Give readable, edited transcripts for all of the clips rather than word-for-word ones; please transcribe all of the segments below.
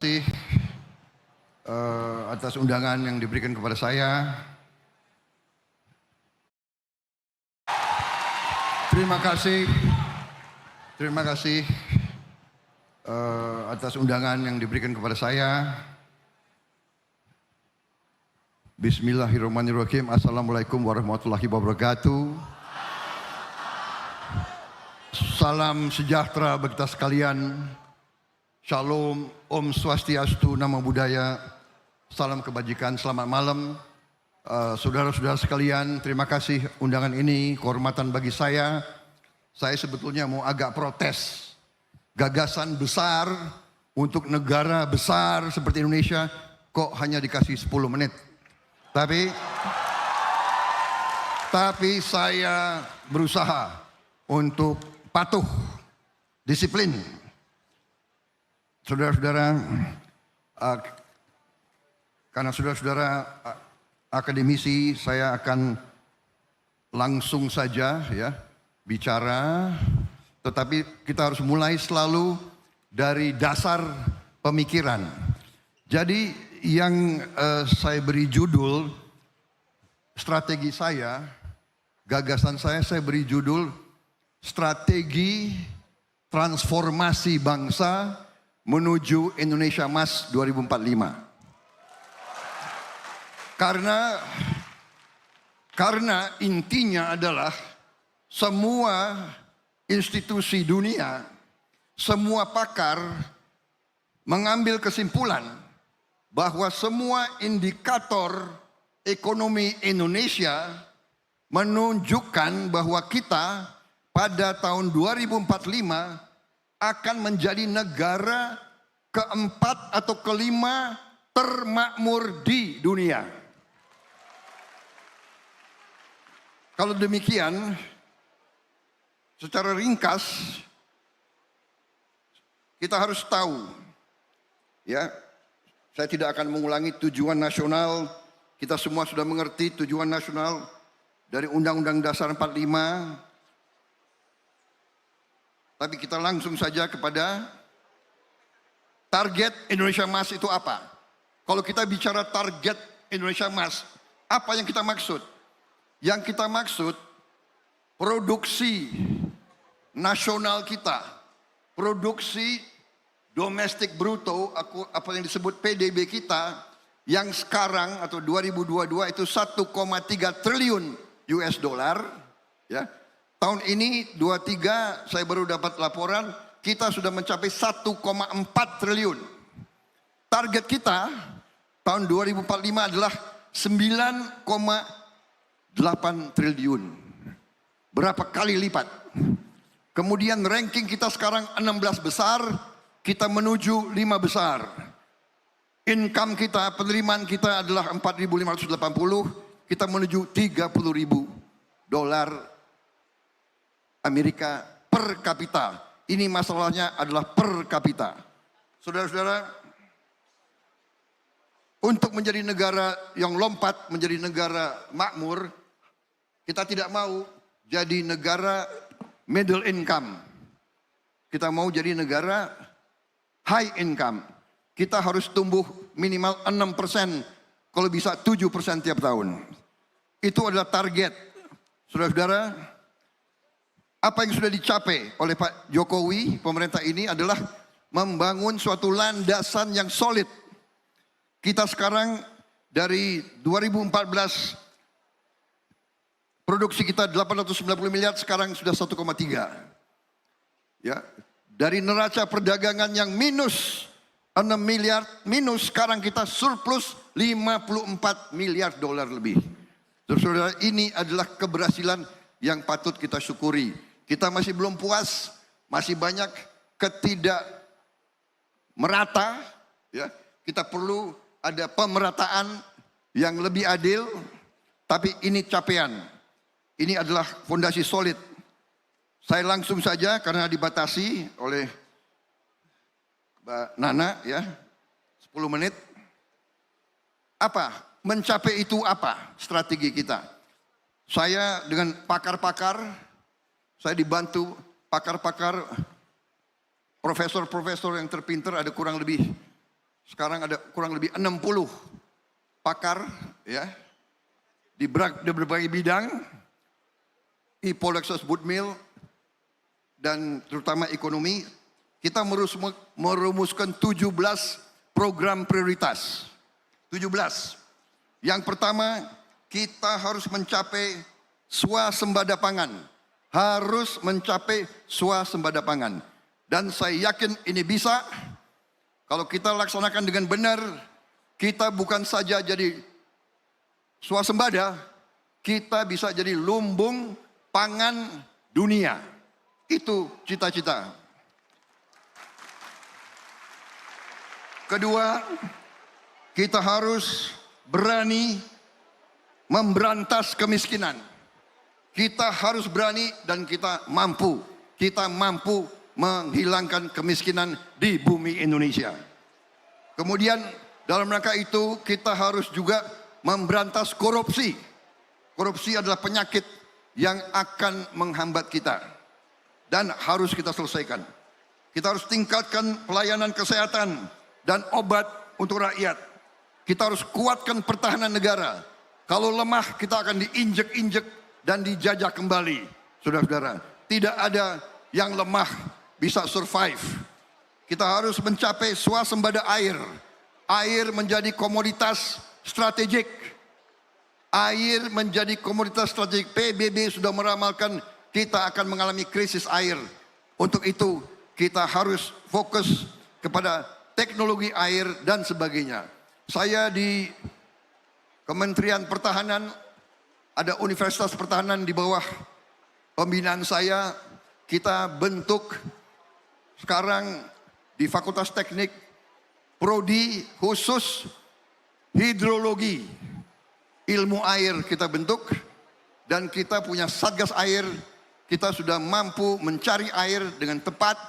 kasih atas undangan yang diberikan kepada saya. Terima kasih atas undangan yang diberikan kepada saya. Bismillahirrahmanirrahim. Assalamualaikum warahmatullahi wabarakatuh. Salam sejahtera bagi kita sekalian. Shalom, Om Swastiastu, Namo Buddhaya. Salam kebajikan, selamat malam. Saudara-saudara sekalian, terima kasih undangan ini, kehormatan bagi saya. Saya sebetulnya mau agak protes. Gagasan besar untuk negara besar seperti Indonesia kok hanya dikasih 10 menit. Tapi saya berusaha untuk patuh, disiplin. Saudara-saudara, karena saudara-saudara akademisi, saya akan langsung saja ya bicara, tetapi kita harus mulai selalu dari dasar pemikiran. Jadi yang saya beri judul, strategi saya, gagasan saya beri judul Strategi Transformasi Bangsa Menuju Indonesia Emas 2045. Karena intinya adalah semua institusi dunia, semua pakar mengambil kesimpulan bahwa semua indikator ekonomi Indonesia menunjukkan bahwa kita pada tahun 2045 akan menjadi negara keempat atau kelima termakmur di dunia. Kalau demikian, secara ringkas, kita harus tahu, ya, saya tidak akan mengulangi tujuan nasional, kita semua sudah mengerti tujuan nasional dari Undang-Undang Dasar 45, tapi kita langsung saja kepada target Indonesia Emas itu apa? Kalau kita bicara target Indonesia Emas, apa yang kita maksud? Yang kita maksud produksi nasional kita, produksi domestik bruto, apa yang disebut PDB kita, yang sekarang atau 2022 itu 1,3 triliun US dollar. Ya. Tahun ini 23 saya baru dapat laporan, kita sudah mencapai 1,4 triliun. Target kita tahun 2045 adalah 9,8 triliun. Berapa kali lipat. Kemudian ranking kita sekarang 16 besar, kita menuju 5 besar. Income kita, penerimaan kita adalah 4.580, kita menuju 30.000 dolar Amerika per kapita. Ini masalahnya adalah per kapita. Saudara-saudara, untuk menjadi negara yang lompat, menjadi negara makmur, kita tidak mau jadi negara middle income. Kita mau jadi negara high income. Kita harus tumbuh minimal 6%, kalau bisa 7% tiap tahun. Itu adalah target. Saudara-saudara, apa yang sudah dicapai oleh Pak Jokowi, pemerintah ini adalah membangun suatu landasan yang solid. Kita sekarang dari 2014 produksi kita 890 miliar, sekarang sudah 1,3. Ya, dari neraca perdagangan yang minus 6 miliar, minus sekarang kita surplus 54 miliar dolar lebih. Saudara, ini adalah keberhasilan yang patut kita syukuri. Kita masih belum puas, masih banyak ketidak merata. Ya, kita perlu ada pemerataan yang lebih adil, tapi ini capaian. Ini adalah fondasi solid. Saya langsung saja karena dibatasi oleh Mbak Nana ya, 10 menit. Apa? Mencapai itu apa strategi kita? Saya dengan pakar-pakar, saya dibantu pakar-pakar, profesor-profesor yang terpinter, ada kurang lebih Sekarang ada kurang lebih 60 pakar ya di berbagai bidang, Ipolexus Budmil dan terutama ekonomi. Kita merumuskan 17 program prioritas. 17. Yang pertama, kita harus mencapai swasembada pangan. Harus mencapai swasembada pangan. Dan saya yakin ini bisa. Kalau kita laksanakan dengan benar, kita bukan saja jadi swasembada, kita bisa jadi lumbung pangan dunia. Itu cita-cita. Kedua, kita harus berani memberantas kemiskinan. Kita harus berani dan kita mampu. Kita mampu menghilangkan kemiskinan di bumi Indonesia. Kemudian dalam rangka itu kita harus juga memberantas korupsi. Korupsi adalah penyakit yang akan menghambat kita dan harus kita selesaikan. Kita harus tingkatkan pelayanan kesehatan dan obat untuk rakyat. Kita harus kuatkan pertahanan negara. Kalau lemah kita akan diinjek-injek dan dijajah kembali. Saudara-saudara, tidak ada yang lemah bisa survive. Kita harus mencapai swasembada air. Air menjadi komoditas strategik. Air menjadi komoditas strategik. PBB sudah meramalkan kita akan mengalami krisis air. Untuk itu kita harus fokus kepada teknologi air dan sebagainya. Saya di Kementerian Pertahanan, ada Universitas Pertahanan di bawah pembinaan saya. Kita bentuk sekarang di Fakultas Teknik prodi khusus hidrologi, ilmu air kita bentuk, dan kita punya satgas air. Kita sudah mampu mencari air dengan tepat,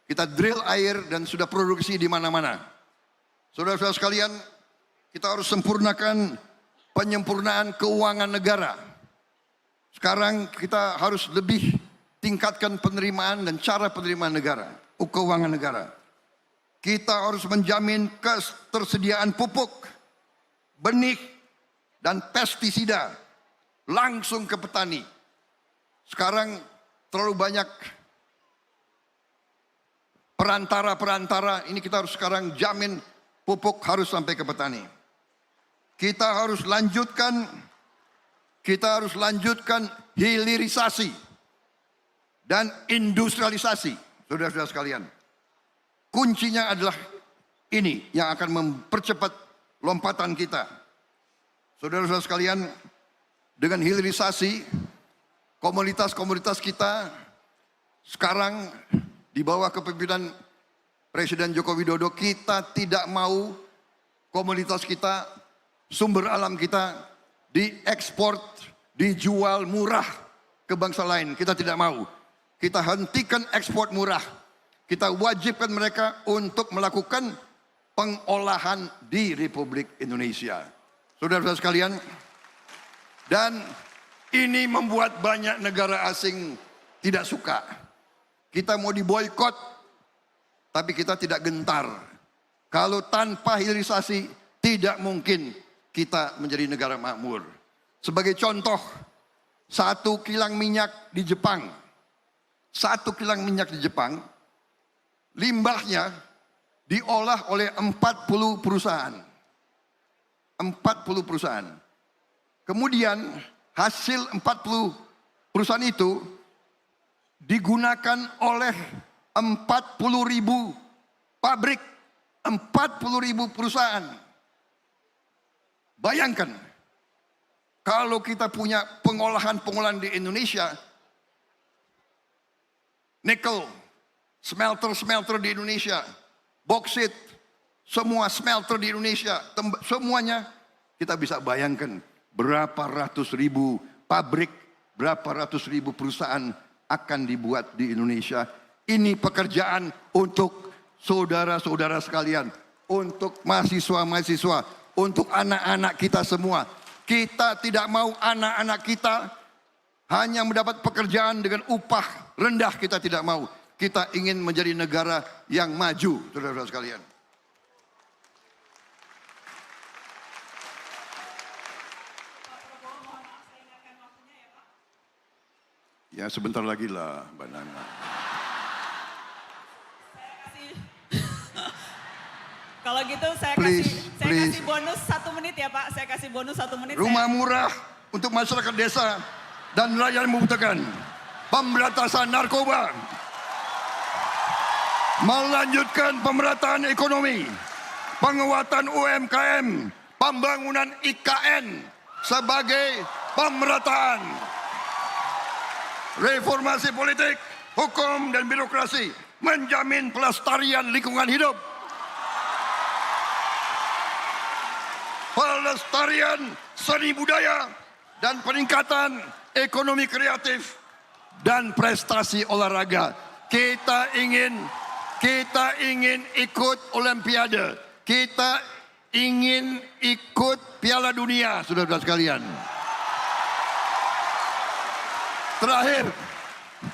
kita drill air dan sudah produksi di mana-mana. Saudara-saudara sekalian, kita harus sempurnakan penyempurnaan keuangan negara. Sekarang kita harus lebih tingkatkan penerimaan dan cara penerimaan negara, keuangan negara. Kita harus menjamin ketersediaan pupuk, benih, dan pestisida langsung ke petani. Sekarang terlalu banyak perantara-perantara, ini kita harus sekarang jamin pupuk harus sampai ke petani. Kita harus lanjutkan hilirisasi dan industrialisasi. Saudara-saudara sekalian, kuncinya adalah ini yang akan mempercepat lompatan kita. Saudara-saudara sekalian, dengan hilirisasi, komoditas-komoditas kita sekarang di bawah kepemimpinan Presiden Joko Widodo, kita tidak mau komoditas kita, sumber alam kita diekspor, dijual murah ke bangsa lain. Kita tidak mau. Kita hentikan ekspor murah. Kita wajibkan mereka untuk melakukan pengolahan di Republik Indonesia. Saudara-saudara sekalian, dan ini membuat banyak negara asing tidak suka. Kita mau diboikot, tapi kita tidak gentar. Kalau tanpa hilirisasi, tidak mungkin kita menjadi negara makmur. Sebagai contoh, 1 kilang minyak di Jepang. 1 kilang minyak di Jepang, limbahnya diolah oleh 40 perusahaan. 40 perusahaan. Kemudian hasil 40 perusahaan itu digunakan oleh 40.000 pabrik, 40.000 perusahaan. Bayangkan, kalau kita punya pengolahan di Indonesia, nikel, smelter di Indonesia, boksit, semua smelter di Indonesia, semuanya kita bisa bayangkan berapa ratus ribu pabrik, berapa ratus ribu perusahaan akan dibuat di Indonesia. Ini pekerjaan untuk saudara-saudara sekalian, untuk mahasiswa-mahasiswa, untuk anak-anak kita semua. Kita tidak mau anak-anak kita hanya mendapat pekerjaan dengan upah rendah, kita tidak mau. Kita ingin menjadi negara yang maju, saudara-saudara sekalian. Ya sebentar lagi lah Mbak Nana. Kalau gitu saya kasih bonus 1 menit ya Pak. Saya kasih bonus 1 menit. Rumah murah untuk masyarakat desa dan rakyat membutuhkan. Pemberantasan narkoba. Melanjutkan pemerataan ekonomi. Penguatan UMKM. Pembangunan IKN sebagai pemerataan. Reformasi politik, hukum dan birokrasi menjamin pelestarian lingkungan hidup. Pelestarian seni budaya dan peningkatan ekonomi kreatif dan prestasi olahraga. Kita ingin ikut Olimpiade. Kita ingin ikut Piala Dunia, saudara-saudara sekalian.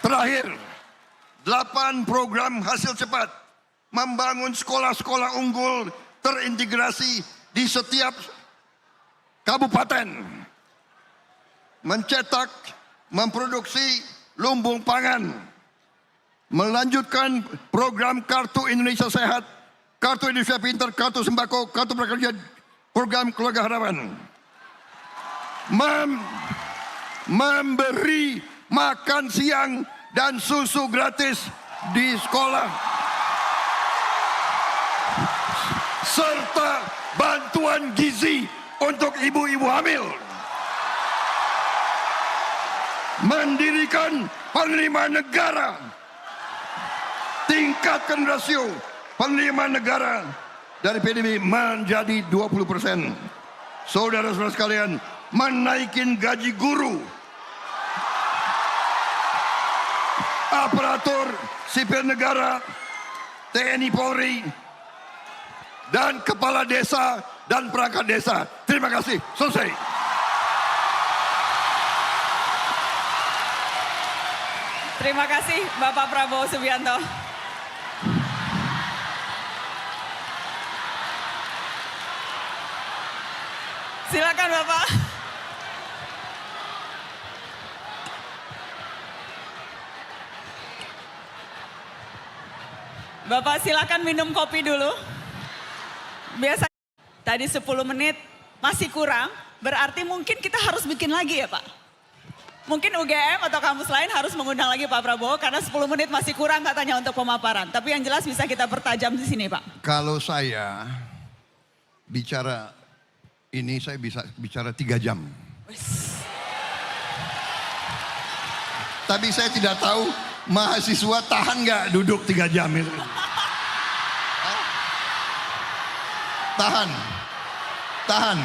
Terakhir, 8 program hasil cepat membangun sekolah-sekolah unggul terintegrasi di setiap kabupaten, mencetak, memproduksi lumbung pangan, melanjutkan program Kartu Indonesia Sehat, Kartu Indonesia Pintar, Kartu Sembako, Kartu Prakerja, program Keluarga Harapan, memberi makan siang dan susu gratis di sekolah, serta bantuan gizi untuk ibu-ibu hamil. Mendirikan penerimaan negara, tingkatkan rasio penerimaan negara dari PDB menjadi 20%. Saudara-saudara sekalian, menaikin gaji guru, aparatur sipil negara, TNI Polri, dan kepala desa dan perangkat desa. Terima kasih. Selesai. Terima kasih Bapak Prabowo Subianto. Silakan Bapak. Bapak silakan minum kopi dulu. Biasa tadi 10 menit masih kurang, berarti mungkin kita harus bikin lagi ya Pak. Mungkin UGM atau kampus lain harus mengundang lagi Pak Prabowo karena 10 menit masih kurang katanya untuk pemaparan. Tapi yang jelas bisa kita pertajam di sini Pak. Kalau saya bicara ini, saya bisa bicara 3 jam. Tapi saya tidak tahu mahasiswa tahan nggak duduk 3 jam itu. Tahan.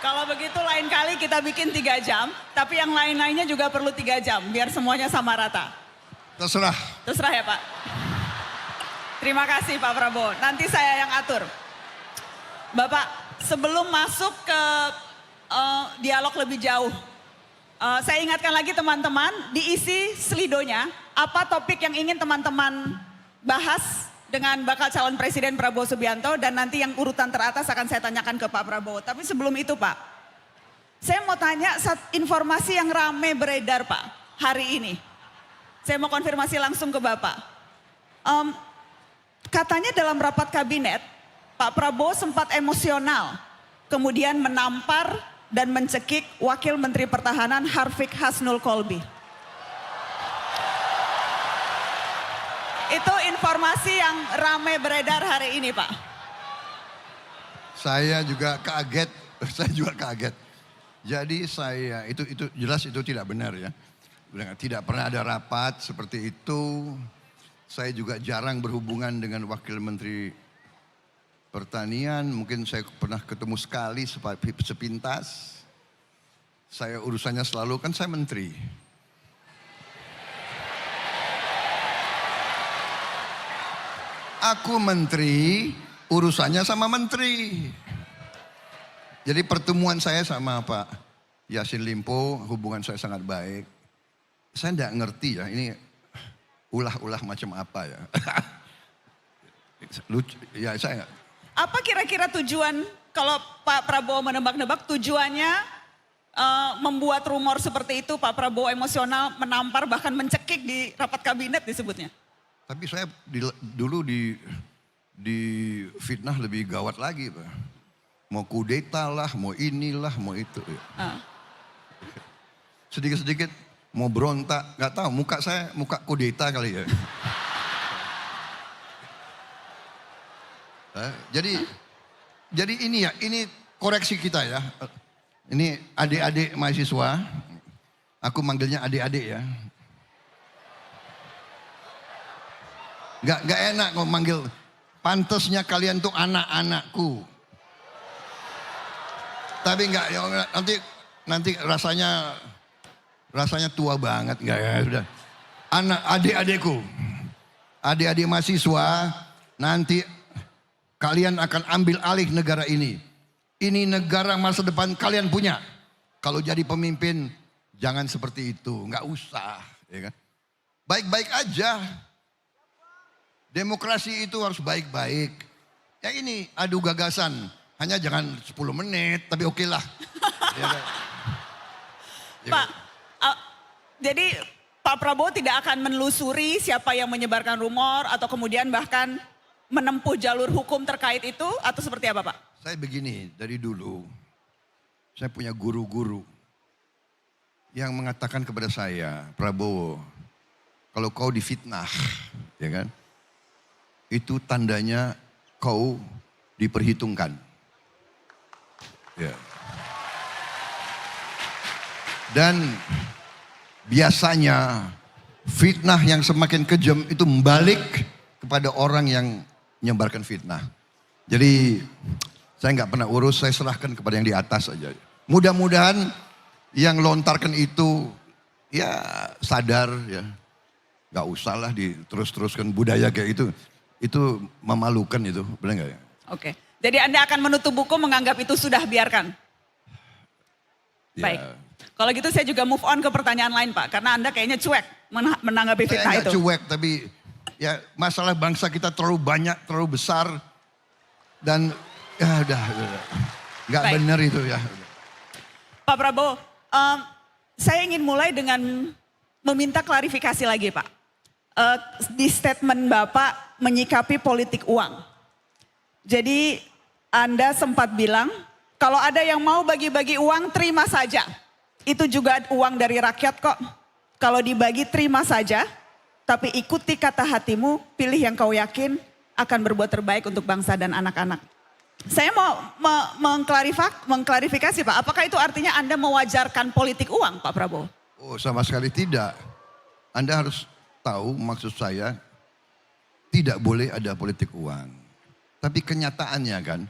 Kalau begitu lain kali kita bikin 3 jam, tapi yang lain-lainnya juga perlu 3 jam, biar semuanya sama rata. Terserah. Terserah ya Pak. Terima kasih Pak Prabowo, nanti saya yang atur. Bapak, sebelum masuk ke dialog lebih jauh, saya ingatkan lagi teman-teman, diisi slidonya, apa topik yang ingin teman-teman bahas dengan bakal calon Presiden Prabowo Subianto, dan nanti yang urutan teratas akan saya tanyakan ke Pak Prabowo. Tapi sebelum itu Pak, saya mau tanya informasi yang rame beredar Pak hari ini. Saya mau konfirmasi langsung ke Bapak. Katanya dalam rapat kabinet, Pak Prabowo sempat emosional, kemudian menampar dan mencekik Wakil Menteri Pertahanan Harfiq Hasnul Kolbi. Itu informasi yang ramai beredar hari ini Pak. Saya juga kaget. Jadi saya itu jelas itu tidak benar ya. Tidak pernah ada rapat seperti itu. Saya juga jarang berhubungan dengan Wakil Menteri Pertanian. Mungkin saya pernah ketemu sekali sepintas. Saya urusannya selalu, kan saya menteri. Aku menteri, urusannya sama menteri. Jadi pertemuan saya sama Pak Yassin Limpo, hubungan saya sangat baik. Saya tidak ngerti ya, ini ulah-ulah macam apa ya. Lucu, ya saya nggak. Apa kira-kira tujuan, kalau Pak Prabowo menebak-nebak tujuannya membuat rumor seperti itu, Pak Prabowo emosional, menampar, bahkan mencekik di rapat kabinet disebutnya? Tapi saya dulu di fitnah lebih gawat lagi, Pak. Mau kudeta lah, mau inilah, mau itu. Sedikit-sedikit mau berontak, nggak tahu muka saya muka kudeta kali ya. Jadi ini ya, ini koreksi kita ya. Ini adik-adik mahasiswa, aku manggilnya adik-adik ya. Nggak enak kok manggil, pantesnya kalian tuh anak-anakku. Tapi nggak, ya, nanti rasanya tua banget nggak ya, sudah. Adik-adikku, adik-adik mahasiswa, nanti kalian akan ambil alih negara ini. Ini negara masa depan kalian punya. Kalau jadi pemimpin jangan seperti itu, nggak usah, ya kan? Baik-baik aja. Demokrasi itu harus baik-baik. Ya ini adu gagasan, hanya jangan 10 menit, tapi oke lah. Ya kan? Pak, jadi Pak Prabowo tidak akan menelusuri siapa yang menyebarkan rumor atau kemudian bahkan menempuh jalur hukum terkait itu atau seperti apa, Pak? Saya begini, dari dulu saya punya guru-guru yang mengatakan kepada saya, Prabowo, kalau kau difitnah, ya kan, itu tandanya kau diperhitungkan. Ya. Dan biasanya fitnah yang semakin kejam itu membalik kepada orang yang menyebarkan fitnah. Jadi saya nggak pernah urus, saya serahkan kepada yang di atas saja. Mudah-mudahan yang lontarkan itu ya sadar ya, nggak usah lah diterus-teruskan budaya kayak itu. Itu memalukan itu, benar nggak ya? Oke, jadi Anda akan menutup buku menganggap itu sudah biarkan? Ya. Baik, kalau gitu saya juga move on ke pertanyaan lain, Pak. Karena Anda kayaknya cuek menanggapi fitnah Saya itu. nggak cuek, tapi ya masalah bangsa kita terlalu banyak, terlalu besar. Dan ya udah. Nggak Baik. benar itu ya. Pak Prabowo, saya ingin mulai dengan meminta klarifikasi lagi, Pak. Di statement Bapak menyikapi politik uang. Jadi Anda sempat bilang, kalau ada yang mau bagi-bagi uang terima saja. Itu juga uang dari rakyat kok. Kalau dibagi terima saja, tapi ikuti kata hatimu, pilih yang kau yakin akan berbuat terbaik untuk bangsa dan anak-anak. Saya mau mengklarifikasi, Pak, apakah itu artinya Anda mewajarkan politik uang, Pak Prabowo? Oh, sama sekali tidak. Anda harus tahu maksud saya tidak boleh ada politik uang. Tapi kenyataannya kan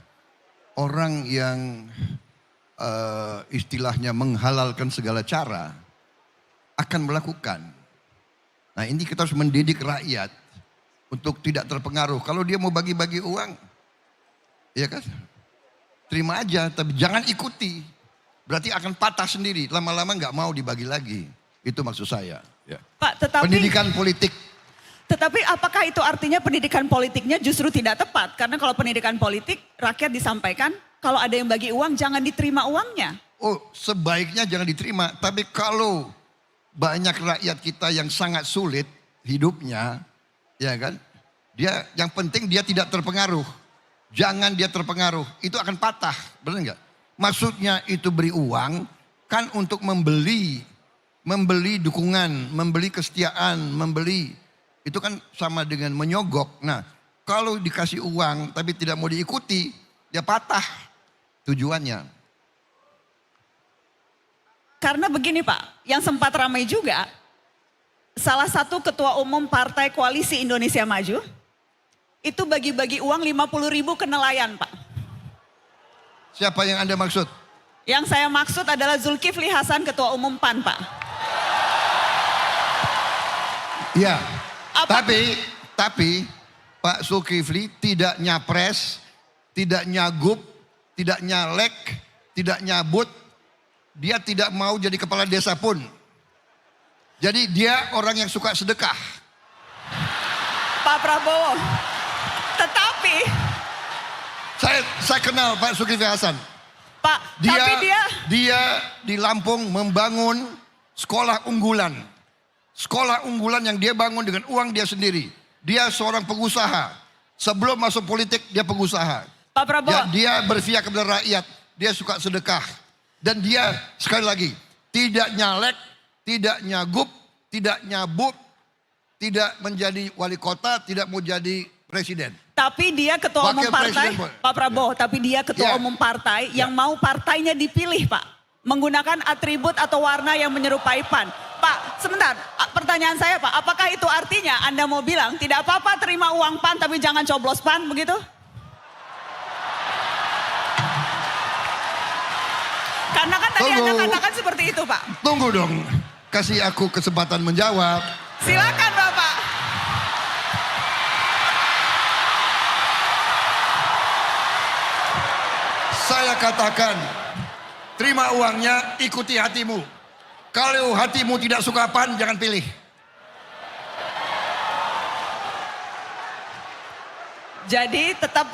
orang yang istilahnya menghalalkan segala cara akan melakukan. Nah ini kita harus mendidik rakyat untuk tidak terpengaruh. Kalau dia mau bagi-bagi uang, ya kan, terima aja, tapi jangan ikuti. Berarti akan patah sendiri, lama-lama nggak mau dibagi lagi. Itu maksud saya. Ya. Pak, Pendidikan politik. Tetapi apakah itu artinya pendidikan politiknya justru tidak tepat? Karena kalau pendidikan politik, rakyat disampaikan, kalau ada yang bagi uang jangan diterima uangnya. Oh, sebaiknya jangan diterima. Tapi kalau banyak rakyat kita yang sangat sulit hidupnya, ya kan? Dia yang penting dia tidak terpengaruh. Jangan dia terpengaruh, itu akan patah, benar nggak? Maksudnya itu beri uang kan untuk membeli dukungan, membeli kesetiaan, itu kan sama dengan menyogok. Nah, kalau dikasih uang tapi tidak mau diikuti, ya patah tujuannya. Karena begini, Pak, yang sempat ramai juga, salah satu ketua umum Partai Koalisi Indonesia Maju, itu bagi-bagi uang 50.000 ke nelayan, Pak. Siapa yang Anda maksud? Yang saya maksud adalah Zulkifli Hasan, ketua umum PAN, Pak. Ya, tapi Pak Zulkifli tidak nyapres, tidak nyagup, tidak nyalek, tidak nyabut. Dia tidak mau jadi kepala desa pun. Jadi dia orang yang suka sedekah. Pak Prabowo, tetapi Saya kenal Pak Zulkifli Hasan. Pak. Tapi dia di Lampung membangun sekolah unggulan. Sekolah unggulan yang dia bangun dengan uang dia sendiri. Dia seorang pengusaha. Sebelum masuk politik dia pengusaha. Pak Prabowo. Dia berpihak kepada rakyat. Dia suka sedekah. Dan dia sekali lagi tidak nyalek, tidak nyagup, tidak nyabuk, tidak menjadi wali kota, tidak mau jadi presiden. Tapi dia ketua umum Wakil partai, presiden, Pak Prabowo. Tapi dia ketua Ya. umum partai yang mau partainya dipilih, Pak. Menggunakan atribut atau warna yang menyerupai PAN. Pak, sebentar. Pertanyaan saya, Pak. Apakah itu artinya Anda mau bilang tidak apa-apa terima uang PAN tapi jangan coblos PAN, begitu? Karena kan tadi Anda Tunggu. katakan seperti itu, Pak. Tunggu dong, kasih aku kesempatan menjawab. Silakan, Bapak. Saya katakan, terima uangnya, ikuti hatimu. Kalau hatimu tidak suka PAN, jangan pilih. Jadi tetap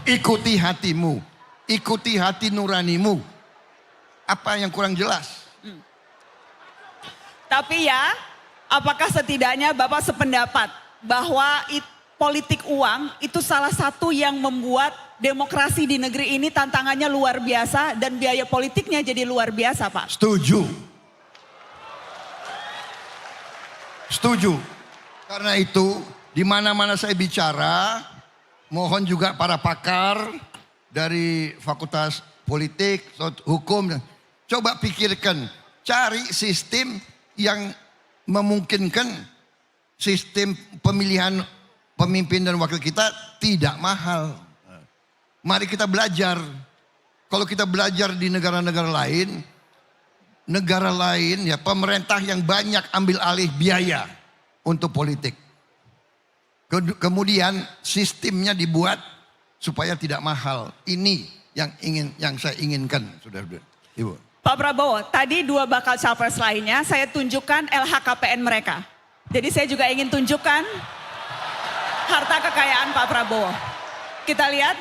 Ikuti hatimu, ikuti hati nuranimu. Apa yang kurang jelas? Tapi ya, apakah setidaknya Bapak sependapat bahwa politik uang itu salah satu yang membuat demokrasi di negeri ini tantangannya luar biasa dan biaya politiknya jadi luar biasa, Pak? Setuju. Setuju. Karena itu, di mana-mana saya bicara, mohon juga para pakar dari Fakultas Politik, Hukum, coba pikirkan, cari sistem yang memungkinkan sistem pemilihan pemimpin dan wakil kita tidak mahal. Mari kita belajar. Kalau kita belajar di negara-negara lain ya pemerintah yang banyak ambil alih biaya untuk politik. Kemudian sistemnya dibuat supaya tidak mahal. Ini yang saya inginkan, Saudara Ibu. Pak Prabowo, tadi dua bakal capres lainnya saya tunjukkan LHKPN mereka. Jadi saya juga ingin tunjukkan harta kekayaan Pak Prabowo. Kita lihat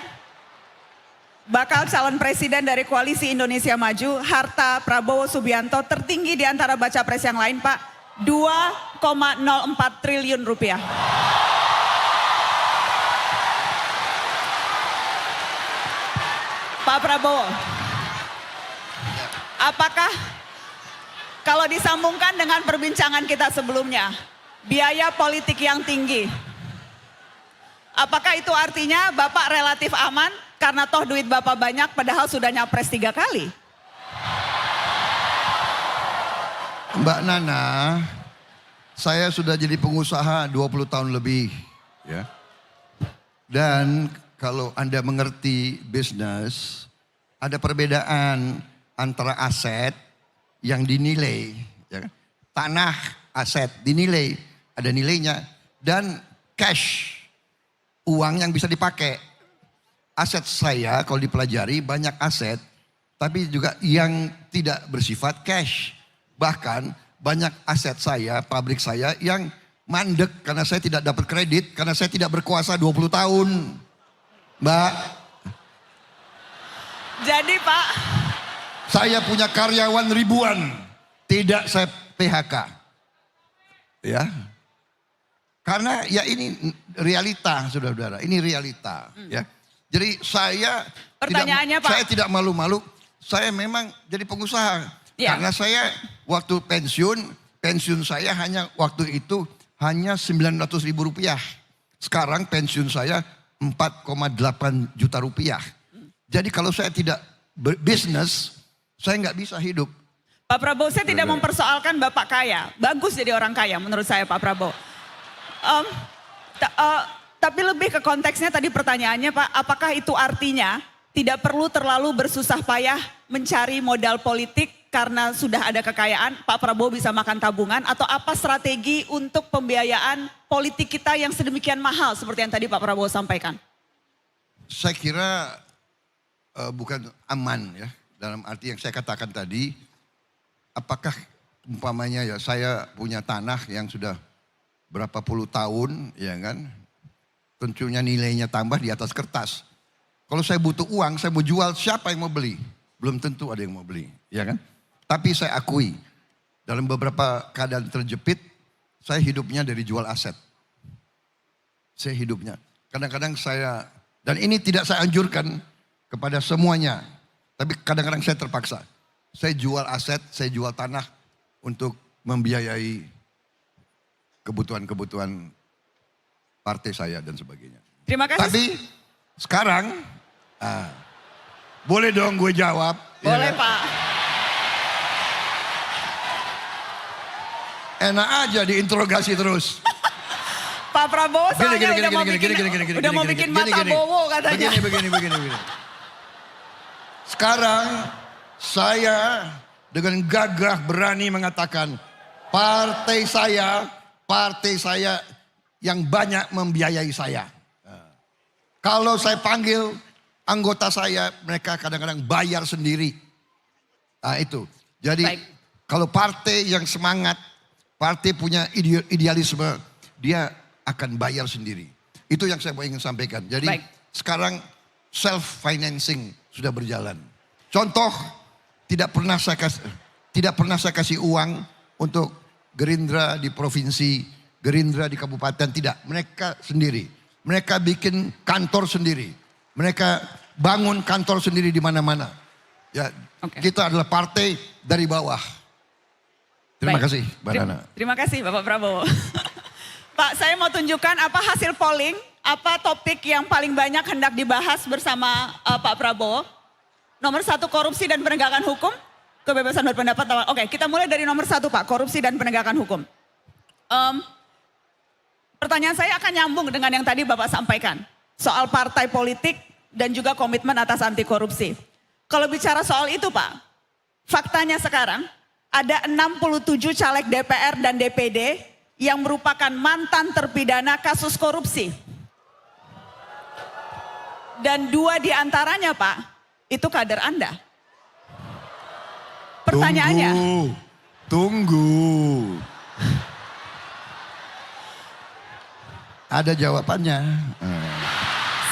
bakal calon presiden dari Koalisi Indonesia Maju, harta Prabowo Subianto tertinggi di antara baca pres yang lain, Pak, 2,04 triliun rupiah. Pak Prabowo, apakah kalau disambungkan dengan perbincangan kita sebelumnya, biaya politik yang tinggi, apakah itu artinya Bapak relatif aman karena toh duit Bapak banyak padahal sudah nyapres 3 kali? Mbak Nana, saya sudah jadi pengusaha 20 tahun lebih. Ya. Dan kalau Anda mengerti bisnis, ada perbedaan antara aset yang dinilai, ya, tanah aset dinilai, ada nilainya, dan cash, uang yang bisa dipakai. Aset saya kalau dipelajari banyak aset, tapi juga yang tidak bersifat cash. Bahkan banyak aset saya, pabrik saya yang mandek karena saya tidak dapat kredit, karena saya tidak berkuasa 20 tahun. Mbak. Jadi Pak, Saya punya karyawan ribuan, tidak saya PHK. Ya. Karena ya ini realita, saudara-saudara, ini realita. Ya. Jadi Pertanyaannya, Pak. saya tidak malu-malu, saya memang jadi pengusaha. Ya. Karena saya waktu pensiun saya waktu itu hanya 900 ribu rupiah. Sekarang pensiun saya 4,8 juta rupiah. Jadi kalau saya tidak berbisnis, saya nggak bisa hidup. Pak Prabowo, saya tidak mempersoalkan Bapak kaya. Bagus jadi orang kaya menurut saya Pak Prabowo. Tapi lebih ke konteksnya tadi pertanyaannya Pak, apakah itu artinya tidak perlu terlalu bersusah payah mencari modal politik karena sudah ada kekayaan, Pak Prabowo bisa makan tabungan, atau apa strategi untuk pembiayaan politik kita yang sedemikian mahal seperti yang tadi Pak Prabowo sampaikan? Saya kira bukan aman ya, dalam arti yang saya katakan tadi, apakah umpamanya ya saya punya tanah yang sudah berapa puluh tahun, ya kan, tentunya nilainya tambah di atas kertas. Kalau saya butuh uang, saya mau jual, siapa yang mau beli? belum tentu ada yang mau beli, ya kan? Tapi saya akui, dalam beberapa keadaan terjepit, saya hidupnya dari jual aset. Saya hidupnya. Kadang-kadang saya, dan ini tidak saya anjurkan kepada semuanya. Tapi kadang-kadang saya terpaksa. Saya jual aset, saya jual tanah untuk membiayai kebutuhan-kebutuhan partai saya dan sebagainya. Terima kasih. Tapi sekarang, boleh dong gue jawab. Boleh ya kan? Pak. Enak aja diinterogasi terus. Pak Prabowo soalnya udah mau bikin mata bowo katanya. Begini. Sekarang saya dengan gagah berani mengatakan partai saya yang banyak membiayai saya. Kalau saya panggil anggota saya, mereka kadang-kadang bayar sendiri. Nah itu. Jadi Baik. kalau partai yang semangat, partai punya idealisme, dia akan bayar sendiri. Itu yang saya mau ingin sampaikan. Jadi Baik. sekarang self-financing sudah berjalan. Contoh, tidak pernah saya kasih uang untuk Gerindra di provinsi, Gerindra di kabupaten, tidak. Mereka sendiri. Mereka bikin kantor sendiri. Mereka bangun kantor sendiri di mana-mana. Ya, kita adalah partai dari bawah. Terima Baik. kasih, Mbak Nana. Terima kasih Bapak Prabowo. Pak, saya mau tunjukkan apa hasil polling, apa topik yang paling banyak hendak dibahas bersama Pak Prabowo. Nomor 1 korupsi dan penegakan hukum, kebebasan berpendapat. Oke, kita mulai dari nomor 1 Pak, korupsi dan penegakan hukum. Pertanyaan saya akan nyambung dengan yang tadi Bapak sampaikan. Soal partai politik dan juga komitmen atas anti korupsi. Kalau bicara soal itu Pak, faktanya sekarang ada 67 caleg DPR dan DPD yang merupakan mantan terpidana kasus korupsi. Dan 2 diantaranya Pak, itu kader Anda. Pertanyaannya. Tunggu. Ada jawabannya.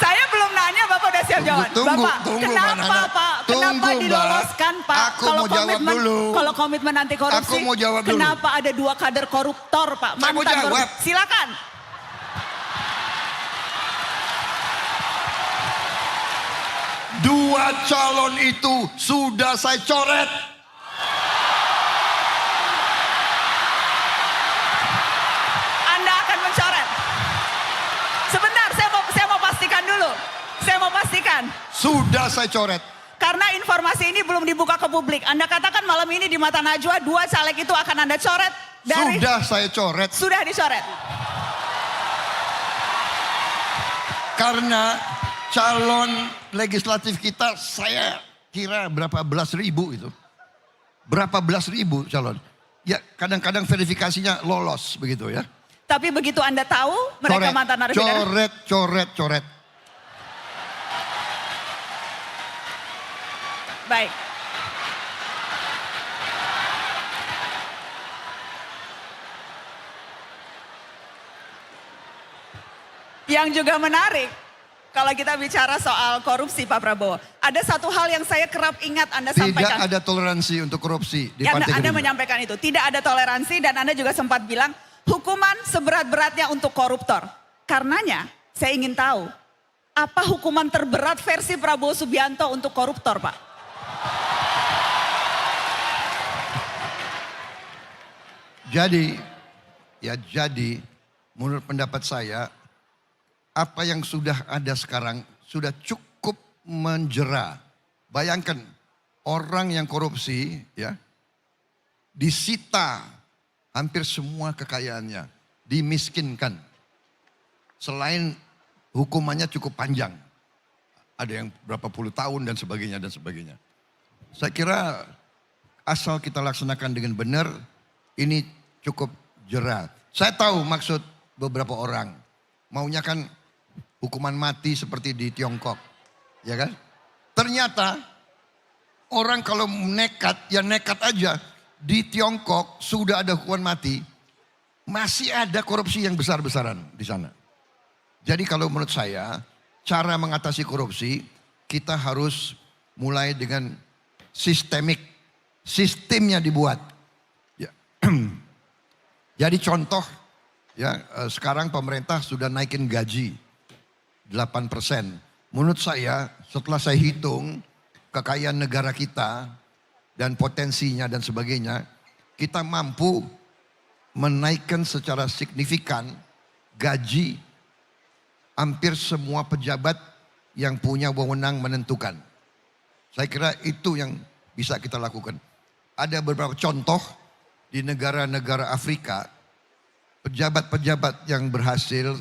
Saya belum nanya, Bapak udah siap jawab. Bapak, kenapa Pak? Kenapa diloloskan Pak? Aku mau jawab dulu. Kalau komitmen anti korupsi, Aku mau jawab dulu. kenapa ada 2 kader koruptor Pak? Saya mau jawab. Korupsi. Silakan. Dua calon itu sudah saya coret. Anda akan mencoret. Sebentar, saya mau pastikan dulu. Saya mau pastikan. Sudah saya coret. Karena informasi ini belum dibuka ke publik. Anda katakan malam ini di Mata Najwa 2 caleg itu akan Anda coret dari... Sudah saya coret. Sudah dicoret. Karena calon legislatif kita saya kira berapa belas ribu itu. Berapa belas ribu calon. Ya kadang-kadang verifikasinya lolos begitu ya. Tapi begitu Anda tahu mereka mantan narapidana. Coret. Baik. Yang juga menarik, kalau kita bicara soal korupsi Pak Prabowo, ada satu hal yang saya kerap ingat Anda sampaikan. Tidak ada toleransi untuk korupsi di Partai Anda Gerindra. menyampaikan itu, tidak ada toleransi dan Anda juga sempat bilang hukuman seberat-beratnya untuk koruptor. Karenanya saya ingin tahu, apa hukuman terberat versi Prabowo Subianto untuk koruptor Pak? Jadi menurut pendapat saya, apa yang sudah ada sekarang sudah cukup menjera. Bayangkan orang yang korupsi ya disita hampir semua kekayaannya, dimiskinkan. Selain hukumannya cukup panjang, ada yang berapa puluh tahun dan sebagainya. Saya kira asal kita laksanakan dengan benar, ini cukup jera. Saya tahu maksud beberapa orang, maunya kan hukuman mati seperti di Tiongkok, ya kan? Ternyata orang kalau nekat, ya nekat aja. Di Tiongkok sudah ada hukuman mati, masih ada korupsi yang besar-besaran di sana. Jadi kalau menurut saya, cara mengatasi korupsi, kita harus mulai dengan sistemik. Sistemnya dibuat. Ya. Jadi contoh, ya sekarang pemerintah sudah naikin gaji 8%. Menurut saya setelah saya hitung kekayaan negara kita dan potensinya dan sebagainya, kita mampu menaikkan secara signifikan gaji hampir semua pejabat yang punya wewenang menentukan. Saya kira itu yang bisa kita lakukan. Ada beberapa contoh di negara-negara Afrika, pejabat-pejabat yang berhasil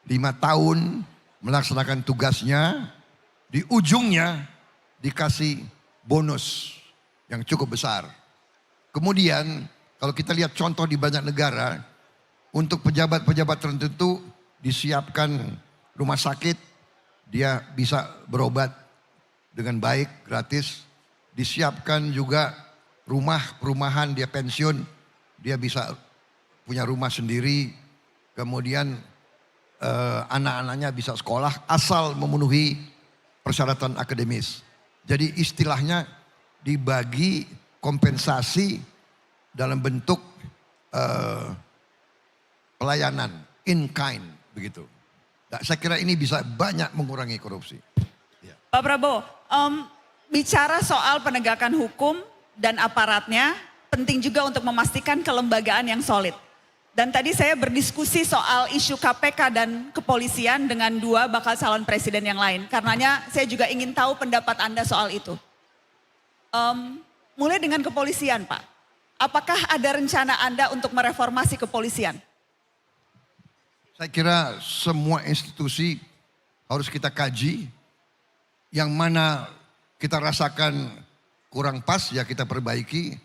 5 tahun melaksanakan tugasnya, di ujungnya dikasih bonus yang cukup besar. Kemudian kalau kita lihat contoh di banyak negara, untuk pejabat-pejabat tertentu disiapkan rumah sakit, dia bisa berobat dengan baik, gratis. Disiapkan juga perumahan, dia pensiun, dia bisa punya rumah sendiri. Kemudian anak-anaknya bisa sekolah asal memenuhi persyaratan akademis. Jadi istilahnya dibagi kompensasi dalam bentuk pelayanan in kind begitu. Nah, saya kira ini bisa banyak mengurangi korupsi. Ya. Pak Prabowo, bicara soal penegakan hukum dan aparatnya penting juga untuk memastikan kelembagaan yang solid. Dan tadi saya berdiskusi soal isu KPK dan kepolisian dengan 2 bakal calon presiden yang lain. Karenanya saya juga ingin tahu pendapat Anda soal itu. Mulai dengan kepolisian, Pak. Apakah ada rencana Anda untuk mereformasi kepolisian? Saya kira semua institusi harus kita kaji. Yang mana kita rasakan kurang pas ya kita perbaiki.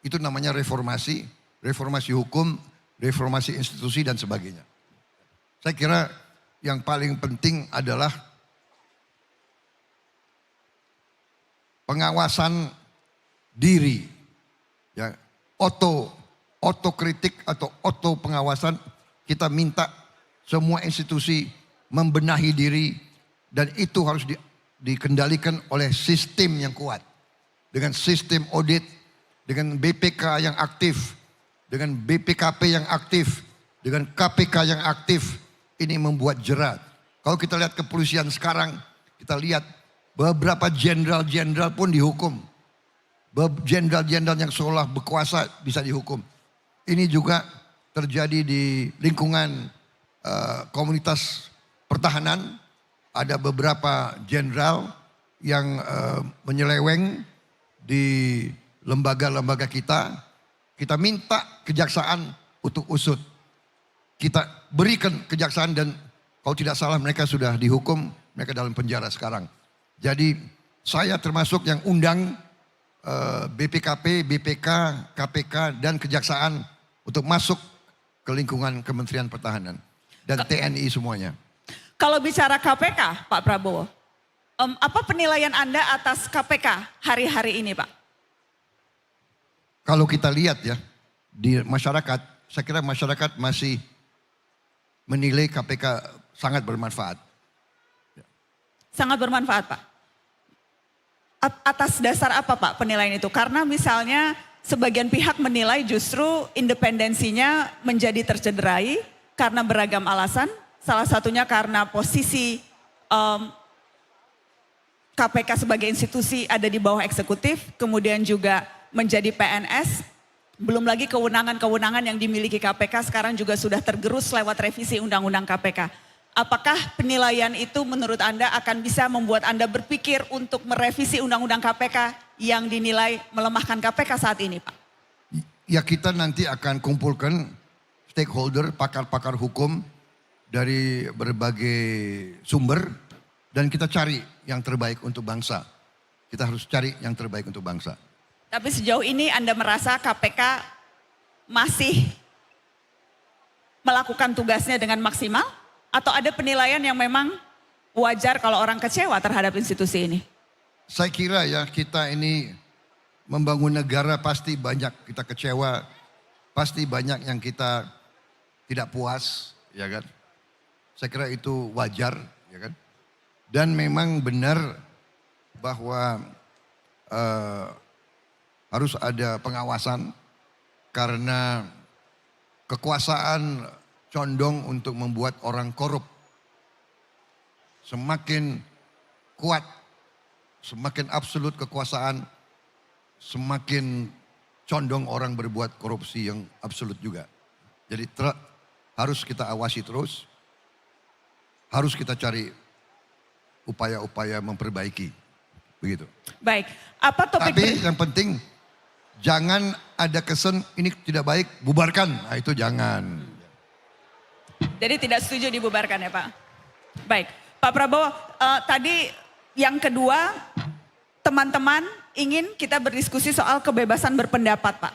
Itu namanya reformasi. Reformasi hukum, reformasi institusi dan sebagainya. Saya kira yang paling penting adalah pengawasan diri. Ya, otokritik atau auto pengawasan, kita minta semua institusi membenahi diri dan itu harus dikendalikan oleh sistem yang kuat. Dengan sistem audit, dengan BPK yang aktif, dengan BPKP yang aktif, dengan KPK yang aktif, ini membuat jerat. Kalau kita lihat kepolisian sekarang, kita lihat beberapa jenderal-jenderal pun dihukum. Jenderal-jenderal yang seolah berkuasa bisa dihukum. Ini juga terjadi di lingkungan komunitas pertahanan. Ada beberapa jenderal yang menyeleweng di lembaga-lembaga kita. Kita minta kejaksaan untuk usut. Kita berikan kejaksaan dan kalau tidak salah mereka sudah dihukum, mereka dalam penjara sekarang. Jadi saya termasuk yang undang BPKP, BPK, KPK dan kejaksaan untuk masuk ke lingkungan Kementerian Pertahanan dan TNI semuanya. Kalau bicara KPK, Pak Prabowo, apa penilaian Anda atas KPK hari-hari ini, Pak? Kalau kita lihat ya di masyarakat, saya kira masyarakat masih menilai KPK sangat bermanfaat. Sangat bermanfaat, Pak. Atas dasar apa, Pak, penilaian itu? Karena misalnya sebagian pihak menilai justru independensinya menjadi tercederai karena beragam alasan. Salah satunya karena posisi KPK sebagai institusi ada di bawah eksekutif, kemudian juga menjadi PNS. Belum lagi kewenangan-kewenangan yang dimiliki KPK sekarang juga sudah tergerus lewat revisi Undang-Undang KPK. Apakah penilaian itu menurut Anda akan bisa membuat Anda berpikir untuk merevisi Undang-Undang KPK yang dinilai melemahkan KPK saat ini, Pak? Ya kita nanti akan kumpulkan stakeholder, pakar-pakar hukum dari berbagai sumber dan kita cari yang terbaik untuk bangsa. Kita harus cari yang terbaik untuk bangsa. Tapi sejauh ini Anda merasa KPK masih melakukan tugasnya dengan maksimal? Atau ada penilaian yang memang wajar kalau orang kecewa terhadap institusi ini? Saya kira ya kita ini membangun negara pasti banyak kita kecewa. Pasti banyak yang kita tidak puas, ya kan? Saya kira itu wajar, ya kan? Dan memang benar bahwa harus ada pengawasan karena kekuasaan condong untuk membuat orang korup. Semakin kuat, semakin absolut kekuasaan, semakin condong orang berbuat korupsi yang absolut juga. Jadi harus kita awasi terus, harus kita cari upaya-upaya memperbaiki. Begitu. Baik, apa topik... Tapi yang penting jangan ada kesan ini tidak baik, bubarkan. Nah itu jangan. Jadi tidak setuju dibubarkan ya Pak? Baik, Pak Prabowo, tadi yang kedua, teman-teman ingin kita berdiskusi soal kebebasan berpendapat Pak.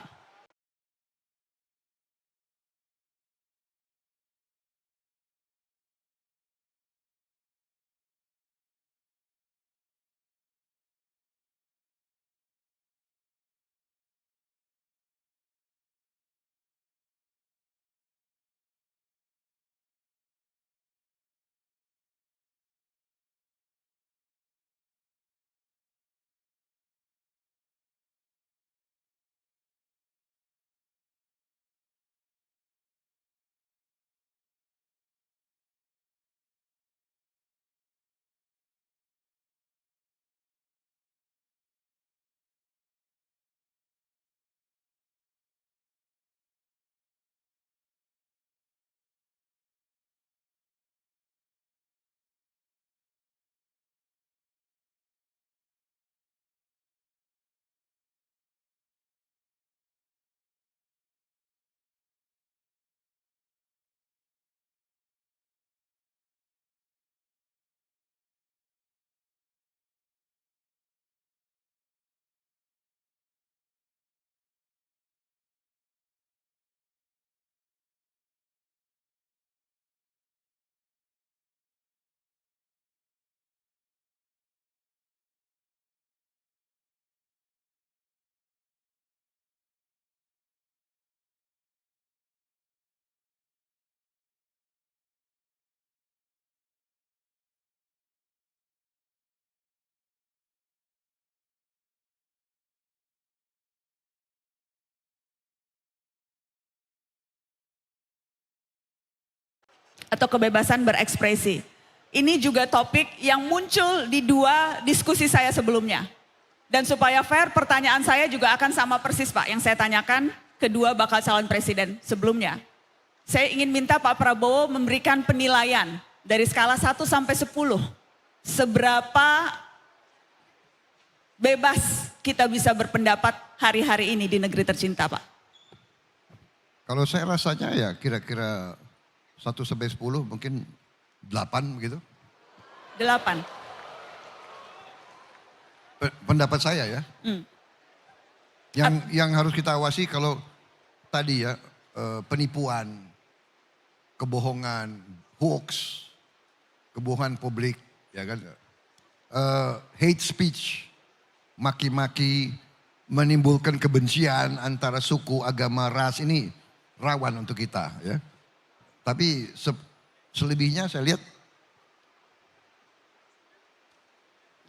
Atau kebebasan berekspresi. Ini juga topik yang muncul di dua diskusi saya sebelumnya. Dan supaya fair, pertanyaan saya juga akan sama persis Pak, yang saya tanyakan kedua bakal calon presiden sebelumnya. Saya ingin minta Pak Prabowo memberikan penilaian dari skala 1 sampai 10. Seberapa bebas kita bisa berpendapat hari-hari ini di negeri tercinta Pak? Kalau saya rasanya ya kira-kira 1 sampai 10 mungkin 8 gitu. 8. Pendapat saya ya. Yang harus kita awasi kalau tadi ya penipuan, kebohongan, hoax, kebohongan publik, ya kan, hate speech, maki-maki, menimbulkan kebencian antara suku, agama, ras, ini rawan untuk kita ya. Tapi selebihnya saya lihat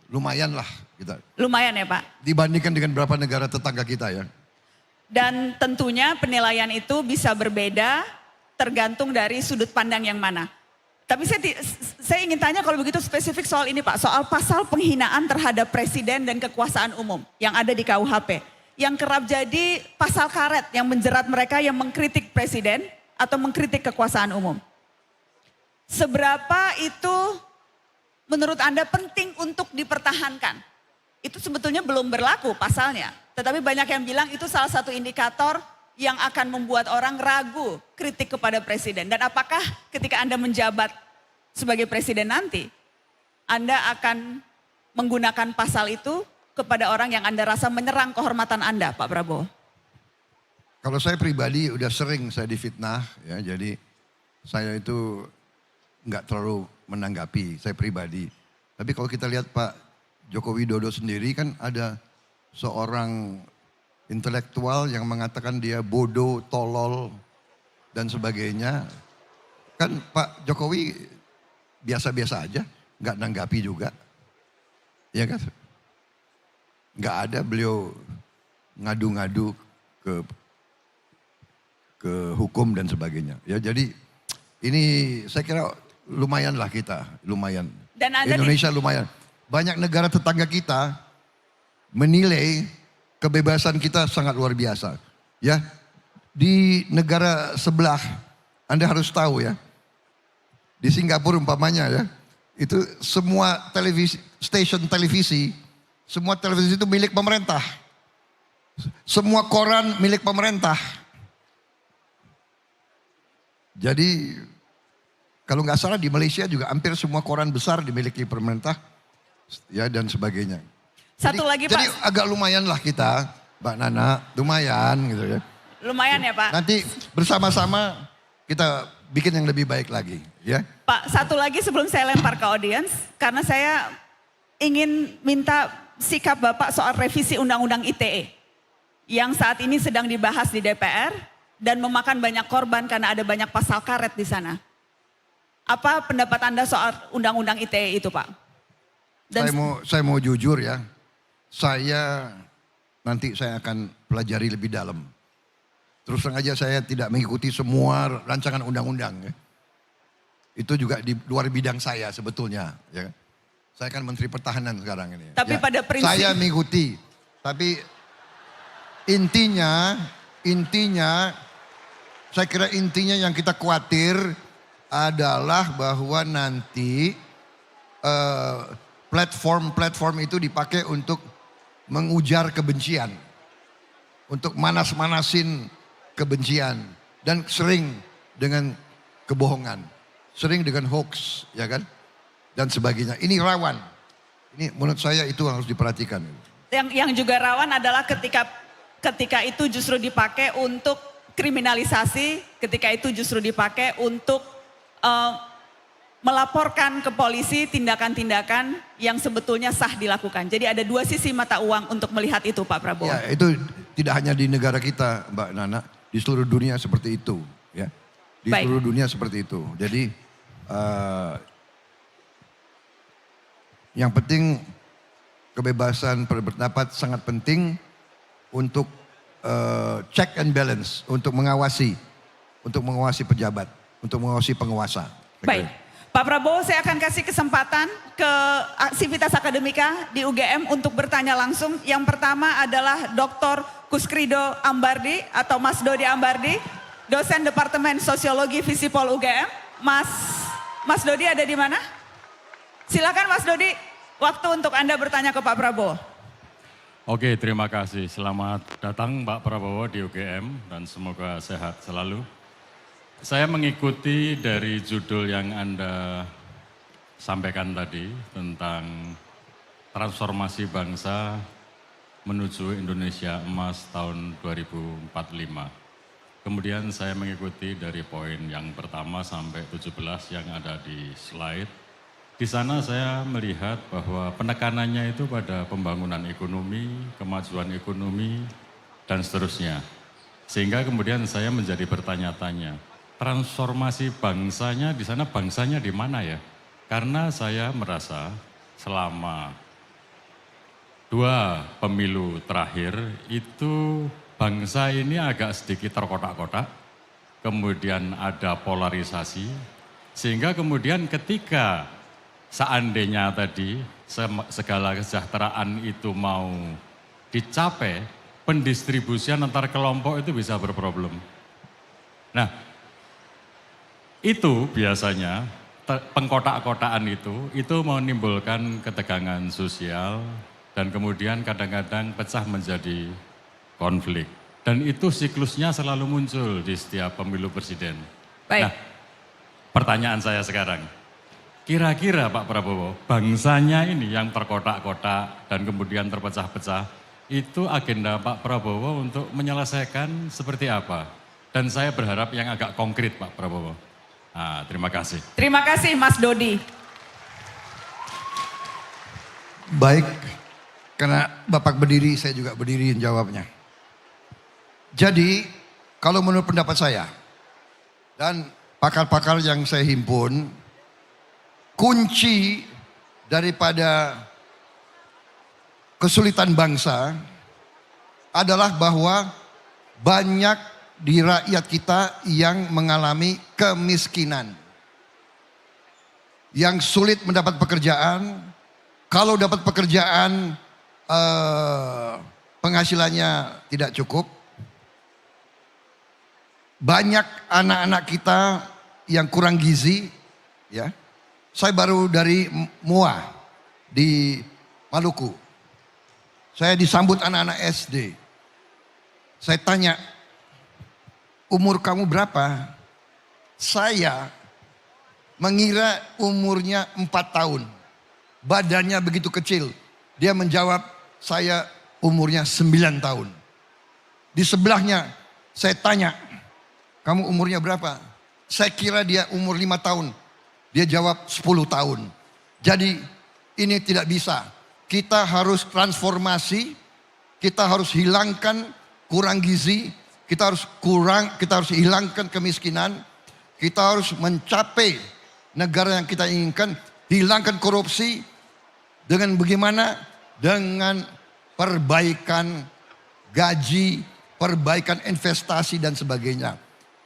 lumayan lah kita. Lumayan ya Pak? Dibandingkan dengan beberapa negara tetangga kita ya. Dan tentunya penilaian itu bisa berbeda tergantung dari sudut pandang yang mana. Tapi saya ingin tanya kalau begitu spesifik soal ini Pak. Soal pasal penghinaan terhadap presiden dan kekuasaan umum yang ada di KUHP. Yang kerap jadi pasal karet yang menjerat mereka yang mengkritik presiden atau mengkritik kekuasaan umum. Seberapa itu menurut Anda penting untuk dipertahankan? Itu sebetulnya belum berlaku pasalnya. Tetapi banyak yang bilang itu salah satu indikator yang akan membuat orang ragu kritik kepada presiden. Dan apakah ketika Anda menjabat sebagai presiden nanti, Anda akan menggunakan pasal itu kepada orang yang Anda rasa menyerang kehormatan Anda, Pak Prabowo? Kalau saya pribadi udah sering saya difitnah ya, jadi saya itu nggak terlalu menanggapi, saya pribadi. Tapi kalau kita lihat Pak Joko Widodo sendiri kan ada seorang intelektual yang mengatakan dia bodoh, tolol dan sebagainya. Kan Pak Jokowi biasa-biasa aja, nggak nanggapi juga. Ya kan? Nggak ada beliau ngadu-ngadu ke hukum dan sebagainya. Ya jadi ini saya kira lumayan lah kita, lumayan. Dan Anda Indonesia lumayan. Banyak negara tetangga kita menilai kebebasan kita sangat luar biasa. Ya, di negara sebelah Anda harus tahu ya. Di Singapura umpamanya ya, itu semua stasiun televisi, semua televisi itu milik pemerintah. Semua koran milik pemerintah. Jadi kalau nggak salah di Malaysia juga hampir semua koran besar dimiliki pemerintah, ya dan sebagainya. Satu lagi Pak. Jadi agak lumayan lah kita, Mbak Nana, lumayan gitu ya. Lumayan ya Pak. Nanti bersama-sama kita bikin yang lebih baik lagi ya. Pak, satu lagi sebelum saya lempar ke audiens, karena saya ingin minta sikap Bapak soal revisi Undang-Undang ITE. Yang saat ini sedang dibahas di DPR dan memakan banyak korban karena ada banyak pasal karet di sana. Apa pendapat Anda soal Undang-Undang ITE itu Pak? Dan Saya mau jujur ya, nanti saya akan pelajari lebih dalam. Terus terang aja saya tidak mengikuti semua rancangan undang-undang. Ya. Itu juga di luar bidang saya sebetulnya. Ya. Saya kan Menteri Pertahanan sekarang ini. Tapi ya. pada prinsip. Saya mengikuti. Tapi intinya saya kira intinya yang kita khawatir adalah bahwa nanti platform itu dipakai untuk mengujar kebencian. Untuk manas-manasin kebencian. Dan sering dengan kebohongan. Sering dengan hoax, ya kan? Dan sebagainya. Ini rawan. Ini menurut saya itu harus diperhatikan. Yang juga rawan adalah ketika itu justru dipakai untuk kriminalisasi, ketika itu justru dipakai untuk melaporkan ke polisi tindakan-tindakan yang sebetulnya sah dilakukan. Jadi ada dua sisi mata uang untuk melihat itu Pak Prabowo. Ya itu tidak hanya di negara kita Mbak Nana, di seluruh dunia seperti itu. Ya. Di Baik. seluruh dunia seperti itu. Jadi yang penting kebebasan berpendapat sangat penting untuk check and balance, untuk mengawasi pejabat, untuk mengawasi penguasa. Baik, Pak Prabowo saya akan kasih kesempatan ke Sivitas Akademika di UGM untuk bertanya langsung. Yang pertama adalah Dr. Kuskrido Ambardi atau Mas Dodi Ambardi, dosen Departemen Sosiologi Visipol UGM. Mas Dodi ada di mana? Silakan Mas Dodi, waktu untuk Anda bertanya ke Pak Prabowo. Oke, terima kasih. Selamat datang Pak Prabowo di UGM dan semoga sehat selalu. Saya mengikuti dari judul yang Anda sampaikan tadi tentang transformasi bangsa menuju Indonesia Emas tahun 2045. Kemudian saya mengikuti dari poin yang pertama sampai 17 yang ada di slide. Di sana saya melihat bahwa penekanannya itu pada pembangunan ekonomi, kemajuan ekonomi, dan seterusnya. Sehingga kemudian saya menjadi bertanya-tanya, transformasi bangsanya di sana bangsanya di mana ya? Karena saya merasa selama 2 pemilu terakhir itu bangsa ini agak sedikit terkotak-kotak, kemudian ada polarisasi, sehingga kemudian ketika seandainya tadi segala kesejahteraan itu mau dicapai, pendistribusian antar kelompok itu bisa berproblem. Nah, itu biasanya pengkotak-kotaan itu menimbulkan ketegangan sosial dan kemudian kadang-kadang pecah menjadi konflik. Dan itu siklusnya selalu muncul di setiap pemilu presiden. Baik. Nah, pertanyaan saya sekarang, kira-kira Pak Prabowo, bangsanya ini yang terkotak-kotak dan kemudian terpecah-pecah, itu agenda Pak Prabowo untuk menyelesaikan seperti apa? Dan saya berharap yang agak konkret Pak Prabowo. Nah, terima kasih. Terima kasih Mas Dodi. Baik, karena Bapak berdiri, saya juga berdiri jawabnya. Jadi, kalau menurut pendapat saya, dan pakar-pakar yang saya himpun, kunci daripada kesulitan bangsa adalah bahwa banyak di rakyat kita yang mengalami kemiskinan. Yang sulit mendapat pekerjaan, kalau dapat pekerjaan penghasilannya tidak cukup. Banyak anak-anak kita yang kurang gizi, ya. Saya baru dari Mua di Maluku. Saya disambut anak-anak SD. Saya tanya, umur kamu berapa? Saya mengira umurnya 4 tahun. Badannya begitu kecil. Dia menjawab, saya umurnya 9 tahun. Di sebelahnya saya tanya, kamu umurnya berapa? Saya kira dia umur 5 tahun. Dia jawab 10 tahun. Jadi ini tidak bisa. Kita harus transformasi, kita harus hilangkan kurang gizi, kita harus hilangkan kemiskinan, kita harus mencapai negara yang kita inginkan, hilangkan korupsi dengan bagaimana? Dengan perbaikan gaji, perbaikan investasi dan sebagainya.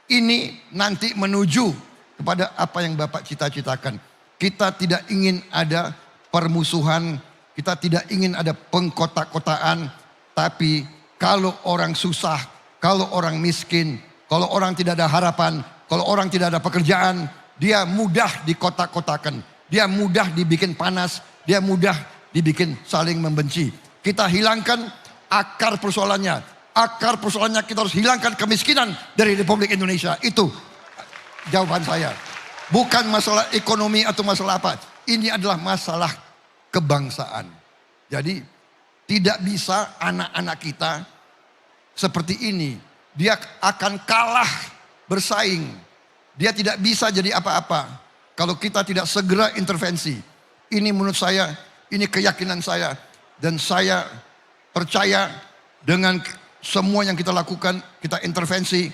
Ini nanti menuju kepada apa yang Bapak cita-citakan. Kita tidak ingin ada permusuhan, kita tidak ingin ada pengkotak-kotaan, tapi kalau orang susah, kalau orang miskin, kalau orang tidak ada harapan, kalau orang tidak ada pekerjaan, dia mudah dikotak-kotakan, dia mudah dibikin panas, dia mudah dibikin saling membenci. Kita hilangkan akar persoalannya. Akar persoalannya kita harus hilangkan kemiskinan dari Republik Indonesia. Itu jawaban saya. Bukan masalah ekonomi atau masalah apa. Ini adalah masalah kebangsaan. Jadi tidak bisa anak-anak kita seperti ini. Dia akan kalah bersaing. Dia tidak bisa jadi apa-apa kalau kita tidak segera intervensi. Ini menurut saya, ini keyakinan saya. Dan saya percaya dengan semua yang kita lakukan, kita intervensi,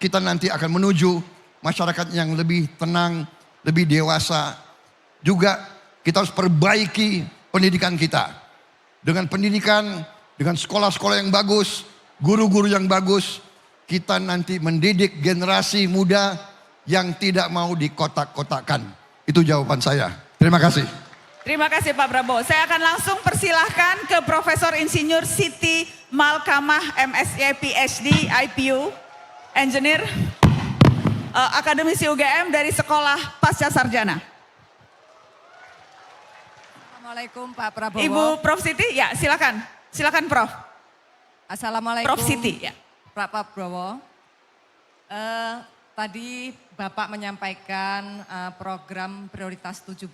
kita nanti akan menuju masyarakat yang lebih tenang, lebih dewasa. Juga kita harus perbaiki pendidikan kita. Dengan pendidikan, dengan sekolah-sekolah yang bagus, guru-guru yang bagus, kita nanti mendidik generasi muda yang tidak mau dikotak-kotakan. Itu jawaban saya. Terima kasih. Terima kasih Pak Prabowo. Saya akan langsung persilahkan ke Profesor Insinyur Siti Malkamah MSc PhD IPU, Engineer, Akademisi UGM dari Sekolah Pasca Sarjana. Assalamualaikum Pak Prabowo. Ibu Prof Siti, ya silakan. Silakan Prof. Assalamualaikum Prof Siti, ya. Pak Prabowo. Tadi Bapak menyampaikan program prioritas 17.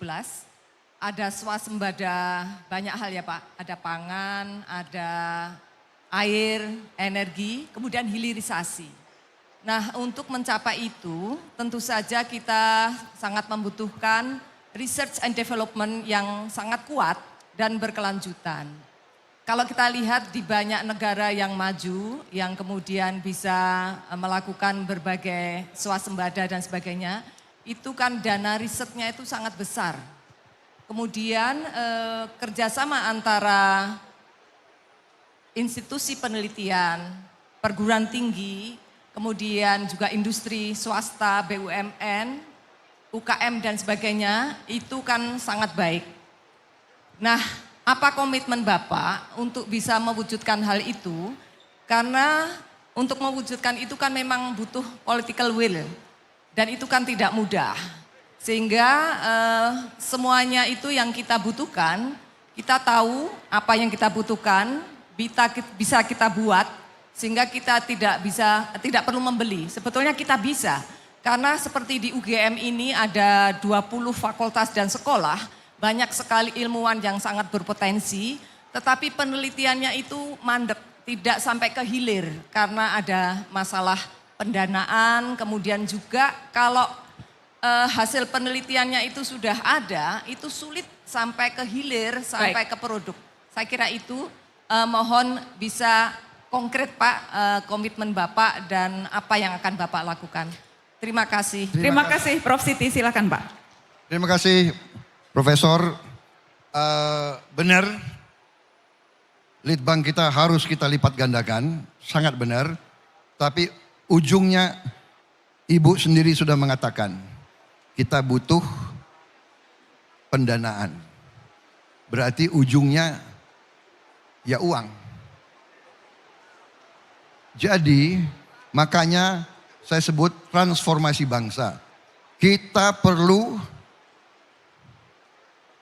Ada swasembada banyak hal ya Pak. Ada pangan, ada air, energi, kemudian hilirisasi. Nah untuk mencapai itu tentu saja kita sangat membutuhkan research and development yang sangat kuat dan berkelanjutan. Kalau kita lihat di banyak negara yang maju, yang kemudian bisa melakukan berbagai swasembada dan sebagainya, itu kan dana risetnya itu sangat besar. Kemudian kerjasama antara institusi penelitian, perguruan tinggi, kemudian juga industri swasta, BUMN, UKM dan sebagainya, itu kan sangat baik. Nah, apa komitmen Bapak untuk bisa mewujudkan hal itu? Karena untuk mewujudkan itu kan memang butuh political will. Dan itu kan tidak mudah. Sehingga semuanya itu yang kita butuhkan, kita tahu apa yang kita butuhkan, bisa kita buat, sehingga kita tidak perlu membeli. Sebetulnya kita bisa, karena seperti di UGM ini ada 20 fakultas dan sekolah, banyak sekali ilmuwan yang sangat berpotensi, tetapi penelitiannya itu mandek, tidak sampai ke hilir, karena ada masalah pendanaan, kemudian juga kalau hasil penelitiannya itu sudah ada, itu sulit sampai ke hilir, sampai ke produk. Saya kira itu mohon bisa konkret Pak, komitmen Bapak dan apa yang akan Bapak lakukan. Terima kasih. Terima kasih Prof Siti, silakan Pak. Terima kasih Profesor. Benar, Litbang kita harus kita lipat gandakan, sangat benar. Tapi ujungnya Ibu sendiri sudah mengatakan, kita butuh pendanaan. Berarti ujungnya ya uang. Jadi makanya saya sebut transformasi bangsa. Kita perlu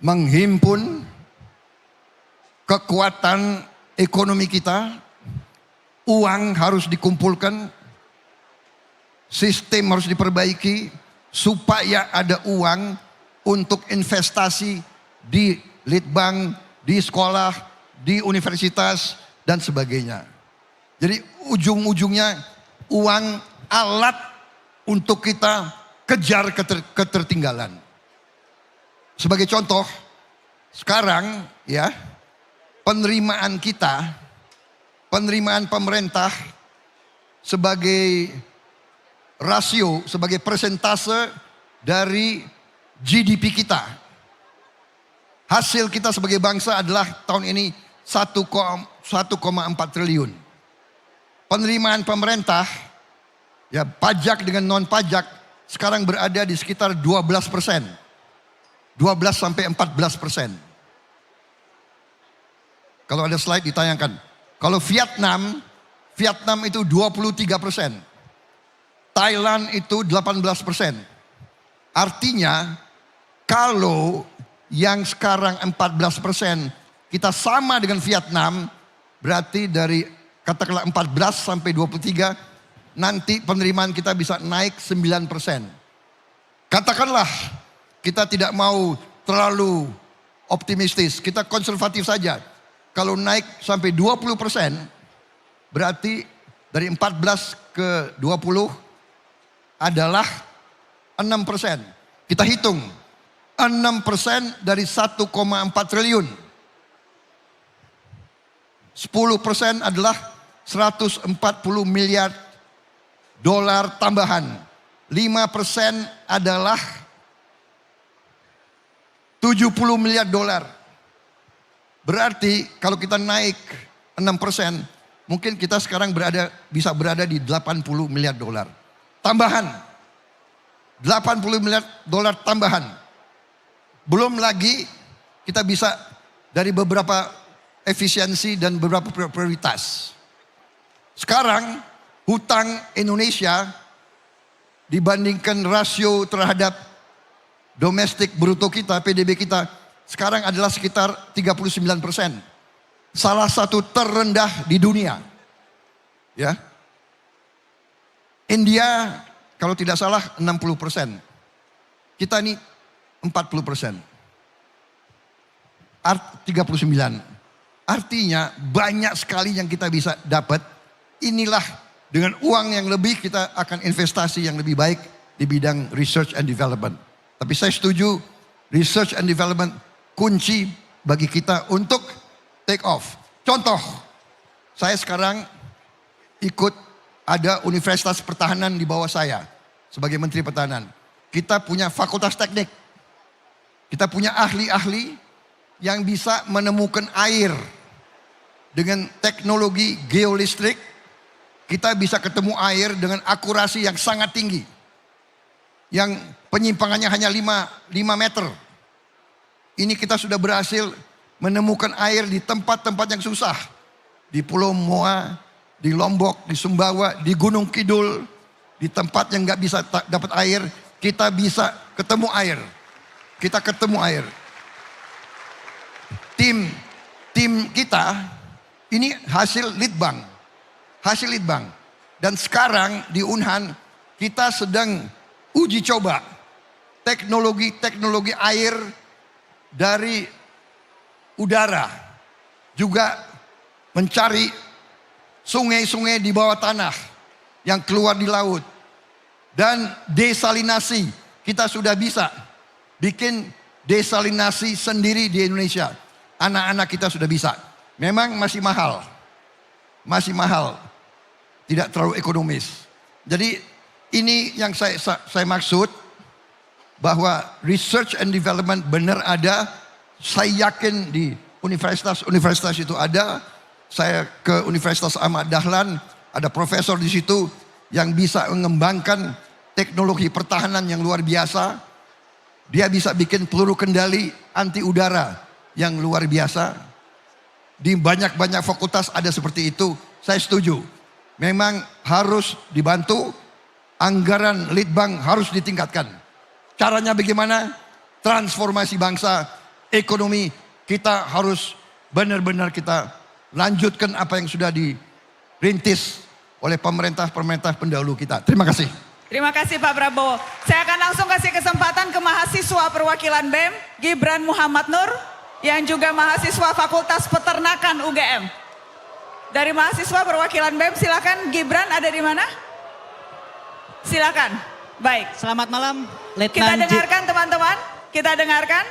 menghimpun kekuatan ekonomi kita, uang harus dikumpulkan, sistem harus diperbaiki supaya ada uang untuk investasi di litbang, di sekolah, di universitas dan sebagainya. Jadi ujung-ujungnya uang alat untuk kita kejar ketertinggalan. Sebagai contoh, sekarang ya penerimaan kita, penerimaan pemerintah sebagai rasio, sebagai persentase dari GDP kita. Hasil kita sebagai bangsa adalah tahun ini 1,4 triliun. Penerimaan pemerintah, ya pajak dengan non pajak sekarang berada di sekitar 12%. 12 sampai 14%. Kalau ada slide ditayangkan. Kalau Vietnam itu 23%. Thailand itu 18%. Artinya kalau yang sekarang 14% kita sama dengan Vietnam, berarti dari katakanlah 14 sampai 23 nanti penerimaan kita bisa naik 9%. Katakanlah kita tidak mau terlalu optimistis, kita konservatif saja. Kalau naik sampai 20%, berarti dari 14 ke 20 adalah 6%. Kita hitung, 6% dari 1,4 triliun. 10% adalah 140 miliar dolar tambahan. 5% adalah 70 miliar dolar. Berarti kalau kita naik 6%, mungkin kita sekarang bisa berada di 80 miliar dolar. Tambahan. 80 miliar dolar tambahan. Belum lagi kita bisa dari beberapa efisiensi dan beberapa prioritas. Sekarang hutang Indonesia dibandingkan rasio terhadap domestik bruto kita, PDB kita, sekarang adalah sekitar 39%. Salah satu terendah di dunia. Ya. India kalau tidak salah 60%. Kita ini 40%. 39. Artinya banyak sekali yang kita bisa dapat. Inilah dengan uang yang lebih kita akan investasi yang lebih baik di bidang research and development. Tapi saya setuju research and development kunci bagi kita untuk take off. Contoh, saya sekarang ikut ada Universitas Pertahanan di bawah saya sebagai Menteri Pertahanan. Kita punya fakultas teknik. Kita punya ahli-ahli yang bisa menemukan air dengan teknologi geolistrik. Kita bisa ketemu air dengan akurasi yang sangat tinggi. Yang penyimpangannya hanya 5 meter. Ini kita sudah berhasil menemukan air di tempat-tempat yang susah. Di Pulau Moa, di Lombok, di Sumbawa, di Gunung Kidul. Di tempat yang gak bisa dapat air, kita bisa ketemu air. Kita ketemu air. Tim kita ini hasil litbang. Hasil litbang. Dan sekarang di Unhan kita sedang uji coba teknologi air dari udara. Juga mencari sungai-sungai di bawah tanah yang keluar di laut. Dan desalinasi. Kita sudah bisa bikin desalinasi sendiri di Indonesia. Anak-anak kita sudah bisa. Memang masih mahal. Masih mahal. Tidak terlalu ekonomis. Jadi ini yang saya maksud. Bahwa research and development benar ada. Saya yakin di universitas-universitas itu ada. saya ke Universitas Ahmad Dahlan, ada profesor di situ yang bisa mengembangkan teknologi pertahanan yang luar biasa. Dia bisa bikin peluru kendali anti udara yang luar biasa. Di banyak-banyak fakultas ada seperti itu. Saya setuju. Memang harus dibantu, anggaran Litbang harus ditingkatkan. Caranya bagaimana? Transformasi bangsa, ekonomi, kita harus benar-benar kita lanjutkan apa yang sudah dirintis oleh pemerintah-pemerintah pendahulu kita. Terima kasih. Terima kasih Pak Prabowo. Saya akan langsung kasih kesempatan ke mahasiswa perwakilan BEM, Gibran Muhammad Nur, yang juga mahasiswa Fakultas Peternakan UGM. Dari mahasiswa perwakilan BEM, silakan. Gibran ada di mana? Silakan. Baik. Selamat malam, Kita dengarkan teman-teman. Kita dengarkan.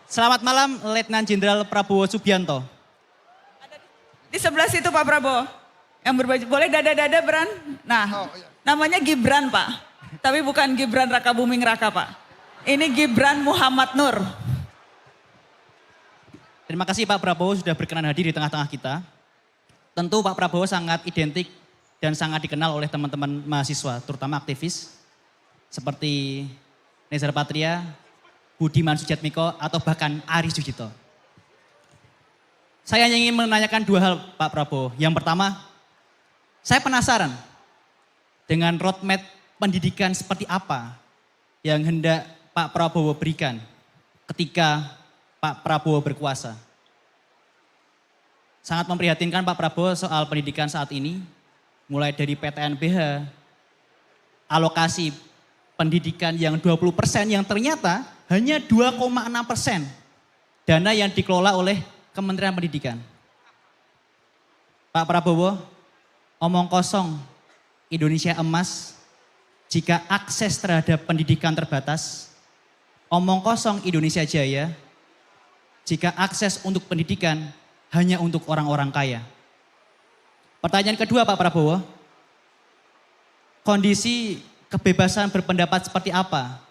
Selamat malam, Letnan Jenderal Prabowo Subianto. Di sebelah situ Pak Prabowo. Yang berbaju, boleh dada-dada Bran? Nah, namanya Gibran Pak. Tapi bukan Gibran Raka Buming Raka Pak. Ini Gibran Muhammad Nur. Terima kasih Pak Prabowo sudah berkenan hadir di tengah-tengah kita. Tentu Pak Prabowo sangat identik dan sangat dikenal oleh teman-teman mahasiswa, terutama aktivis. Seperti Nezar Patria, Budiman Sujatmiko, atau bahkan Aris Sujito. Saya ingin menanyakan dua hal Pak Prabowo. Yang pertama, saya penasaran dengan roadmap pendidikan seperti apa yang hendak Pak Prabowo berikan ketika Pak Prabowo berkuasa. Sangat memprihatinkan Pak Prabowo soal pendidikan saat ini, mulai dari PTNBH, alokasi pendidikan yang 20% yang ternyata hanya 2,6% dana yang dikelola oleh Kementerian Pendidikan. Pak Prabowo, omong kosong Indonesia emas jika akses terhadap pendidikan terbatas. Omong kosong Indonesia jaya jika akses untuk pendidikan hanya untuk orang-orang kaya. Pertanyaan kedua Pak Prabowo, kondisi kebebasan berpendapat seperti apa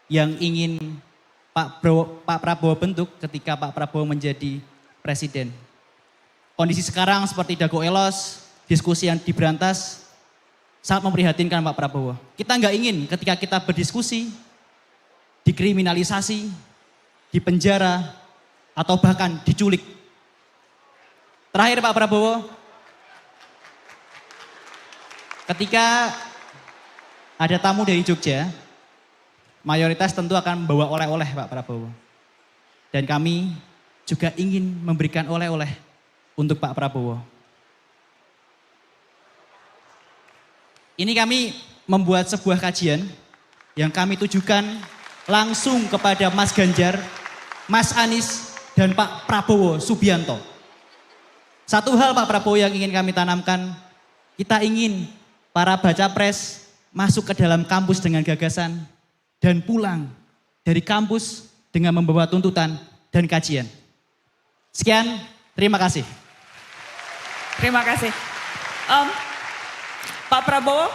yang ingin Pak Prabowo bentuk ketika Pak Prabowo menjadi presiden? Kondisi sekarang seperti dago elos, diskusi yang diberantas, sangat memprihatinkan Pak Prabowo. Kita nggak ingin ketika kita berdiskusi, dikriminalisasi, dipenjara, atau bahkan diculik. Terakhir Pak Prabowo, ketika ada tamu dari Jogja, mayoritas tentu akan membawa oleh-oleh Pak Prabowo. Dan kami juga ingin memberikan oleh-oleh untuk Pak Prabowo. Ini kami membuat sebuah kajian yang kami tujukan langsung kepada Mas Ganjar, Mas Anies, dan Pak Prabowo Subianto. Satu hal Pak Prabowo yang ingin kami tanamkan, kita ingin para baca pres masuk ke dalam kampus dengan gagasan dan pulang dari kampus dengan membawa tuntutan dan kajian. Sekian, terima kasih. Terima kasih. Pak Prabowo,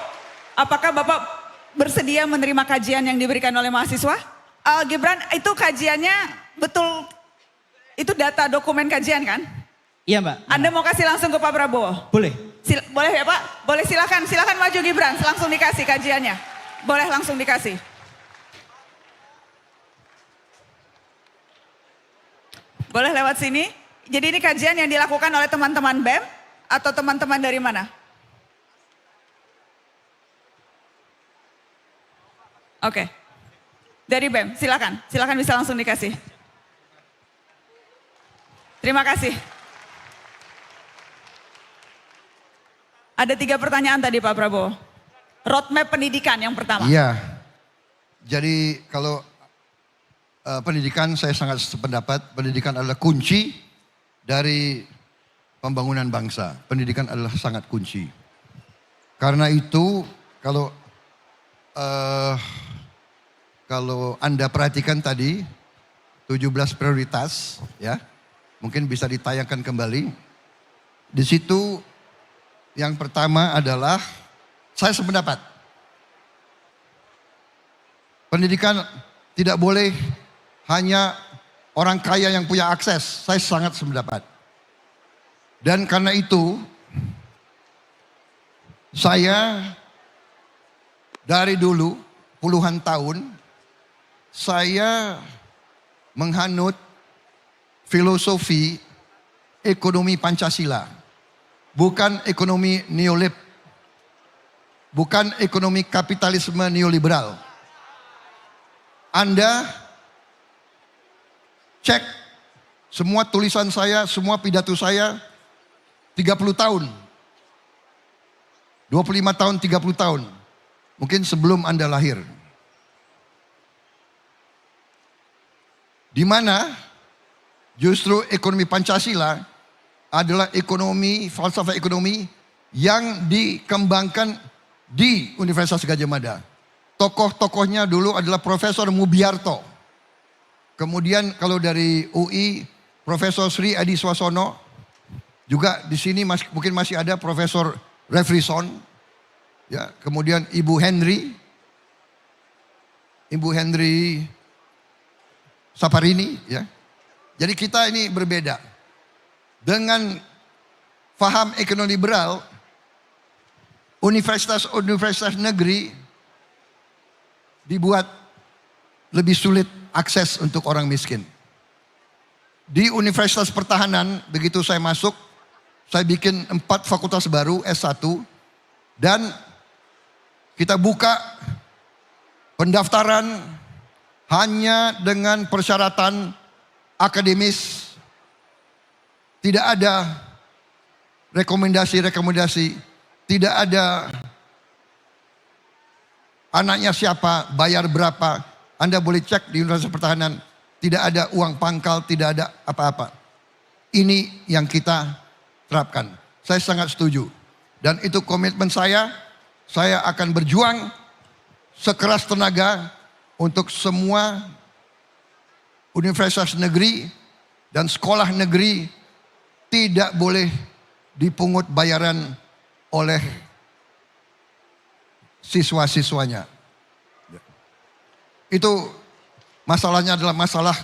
apakah Bapak bersedia menerima kajian yang diberikan oleh mahasiswa? Gibran, itu kajiannya betul, itu data dokumen kajian kan? Iya Mbak. Anda mau kasih langsung ke Pak Prabowo? Boleh. Boleh ya Pak? Boleh, silakan maju Gibran, langsung dikasih kajiannya. Boleh langsung dikasih. Boleh lewat sini. Jadi ini kajian yang dilakukan oleh teman-teman BEM atau teman-teman dari mana? Oke. Dari BEM, silakan bisa langsung dikasih. Terima kasih. Ada 3 pertanyaan tadi Pak Prabowo. Roadmap pendidikan yang pertama. Iya. Jadi kalau pendidikan saya sangat sependapat. Pendidikan adalah kunci dari pembangunan bangsa. Pendidikan adalah sangat kunci. Karena itu kalau Anda perhatikan tadi 17 prioritas ya. Mungkin bisa ditayangkan kembali. Di situ yang pertama adalah, saya sependapat. Pendidikan tidak boleh hanya orang kaya yang punya akses. Saya sangat sependapat. Dan karena itu saya dari dulu puluhan tahun saya menghanut filosofi ekonomi Pancasila. Bukan ekonomi neolib. Bukan ekonomi kapitalisme neoliberal. Anda cek semua tulisan saya, semua pidato saya 30 tahun. 25 tahun, 30 tahun. Mungkin sebelum Anda lahir. Di mana justru ekonomi Pancasila adalah ekonomi, falsafah ekonomi yang dikembangkan di Universitas Gadjah Mada. Tokoh-tokohnya dulu adalah Profesor Mubiarto. Kemudian kalau dari UI, Profesor Sri Adi Swasono. Juga di sini mungkin masih ada Profesor Refrison. Ya, kemudian Ibu Henry Saparini, ya. Jadi kita ini berbeda. Dengan faham ekonomi liberal, universitas negeri dibuat lebih sulit akses untuk orang miskin. Di Universitas Pertahanan, begitu saya masuk, saya bikin 4 fakultas baru S1 dan kita buka pendaftaran hanya dengan persyaratan akademis, tidak ada rekomendasi, tidak ada anaknya siapa, bayar berapa. Anda boleh cek di Universitas Pertahanan, tidak ada uang pangkal, tidak ada apa-apa. Ini yang kita terapkan. Saya sangat setuju. Dan itu komitmen saya akan berjuang sekeras tenaga untuk semua universitas negeri dan sekolah negeri tidak boleh dipungut bayaran oleh siswa-siswanya. Itu masalahnya adalah masalah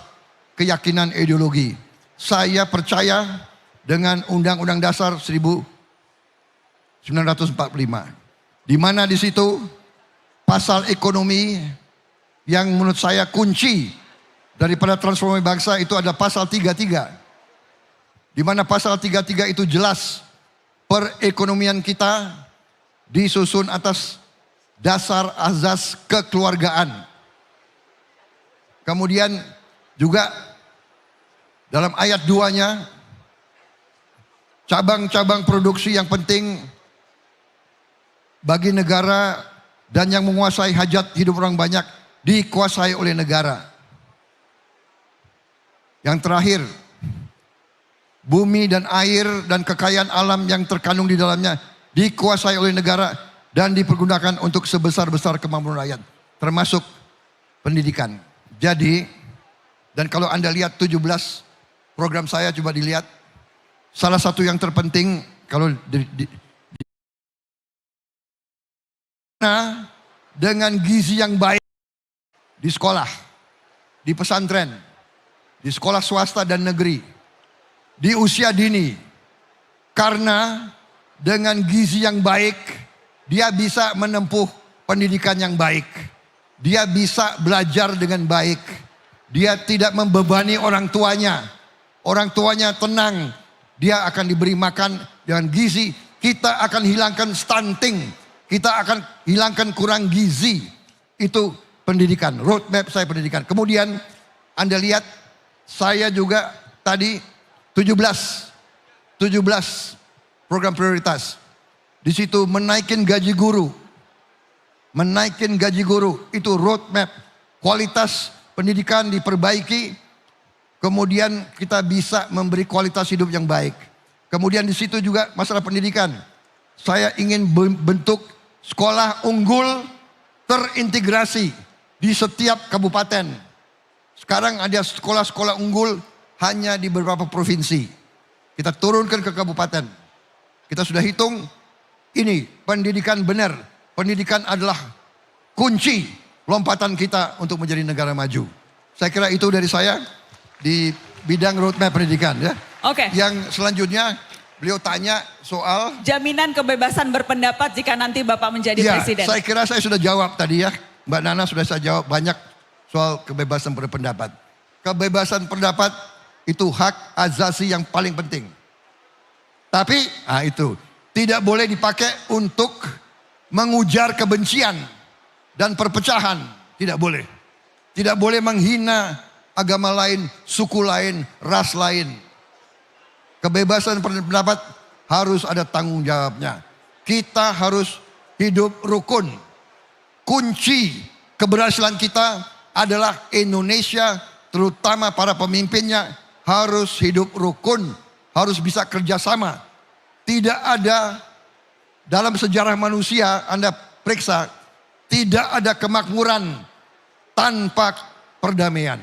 keyakinan ideologi. Saya percaya dengan Undang-Undang Dasar 1945. Di mana di situ pasal ekonomi yang menurut saya kunci daripada transformasi bangsa itu ada pasal 33. Di mana pasal 33 itu jelas perekonomian kita disusun atas dasar azas kekeluargaan. Kemudian juga dalam ayat 2-nya cabang-cabang produksi yang penting bagi negara dan yang menguasai hajat hidup orang banyak dikuasai oleh negara. Yang terakhir, bumi dan air dan kekayaan alam yang terkandung di dalamnya dikuasai oleh negara dan dipergunakan untuk sebesar-besar kemampuan rakyat, termasuk pendidikan. Jadi, dan kalau Anda lihat 17 program saya, coba dilihat. Salah satu yang terpenting kalau dengan gizi yang baik di sekolah, di pesantren, di sekolah swasta dan negeri, di usia dini. Karena dengan gizi yang baik, dia bisa menempuh pendidikan yang baik. Dia bisa belajar dengan baik. Dia tidak membebani orang tuanya. Orang tuanya tenang. Dia akan diberi makan dengan gizi. Kita akan hilangkan stunting. Kita akan hilangkan kurang gizi. Itu pendidikan. Roadmap saya pendidikan. Kemudian Anda lihat saya juga tadi 17 program prioritas. Di situ menaikin gaji guru. Menaikin gaji guru itu roadmap. Kualitas pendidikan diperbaiki. Kemudian kita bisa memberi kualitas hidup yang baik. Kemudian di situ juga masalah pendidikan. Saya ingin bentuk sekolah unggul terintegrasi di setiap kabupaten. Sekarang ada sekolah-sekolah unggul hanya di beberapa provinsi. Kita turunkan ke kabupaten. Kita sudah hitung ini pendidikan benar. Pendidikan adalah kunci lompatan kita untuk menjadi negara maju. Saya kira itu dari saya di bidang roadmap pendidikan ya. Oke. Yang selanjutnya beliau tanya soal. Jaminan kebebasan berpendapat jika nanti Bapak menjadi Ya, presiden. saya kira saya sudah jawab tadi ya. Mbak Nana sudah saya jawab banyak soal kebebasan berpendapat. Kebebasan pendapat itu hak asasi yang paling penting. Tapi, itu tidak boleh dipakai untuk mengujar kebencian dan perpecahan. Tidak boleh. Tidak boleh menghina agama lain, suku lain, ras lain. Kebebasan berpendapat harus ada tanggung jawabnya. Kita harus hidup rukun. Kunci keberhasilan kita adalah Indonesia, terutama para pemimpinnya harus hidup rukun, harus bisa kerjasama. Tidak ada dalam sejarah manusia, Anda periksa, tidak ada kemakmuran tanpa perdamaian.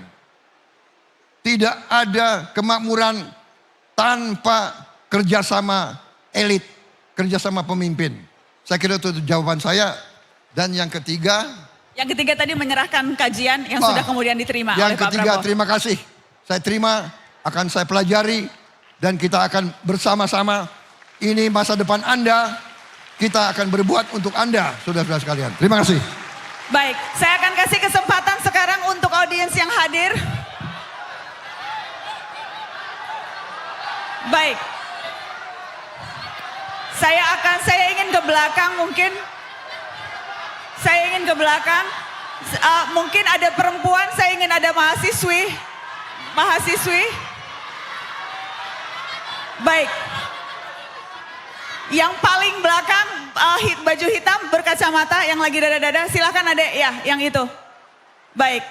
Tidak ada kemakmuran tanpa kerjasama elit, kerjasama pemimpin. Saya kira itu jawaban saya. Dan yang ketiga. Yang ketiga tadi menyerahkan kajian yang sudah kemudian diterima oleh Yang Pak ketiga, Prabowo. terima kasih. Saya terima, akan saya pelajari. Dan kita akan bersama-sama, ini masa depan Anda. Kita akan berbuat untuk Anda, saudara-saudara sekalian. Terima kasih. Baik, saya akan kasih kesempatan sekarang untuk audiens yang hadir. Baik. Saya ingin ke belakang mungkin. Saya ingin ke belakang. Mungkin ada perempuan, saya ingin ada mahasiswi. Baik. Yang paling belakang baju hitam berkacamata yang lagi dada-dada, silakan adek ya yang itu. Baik.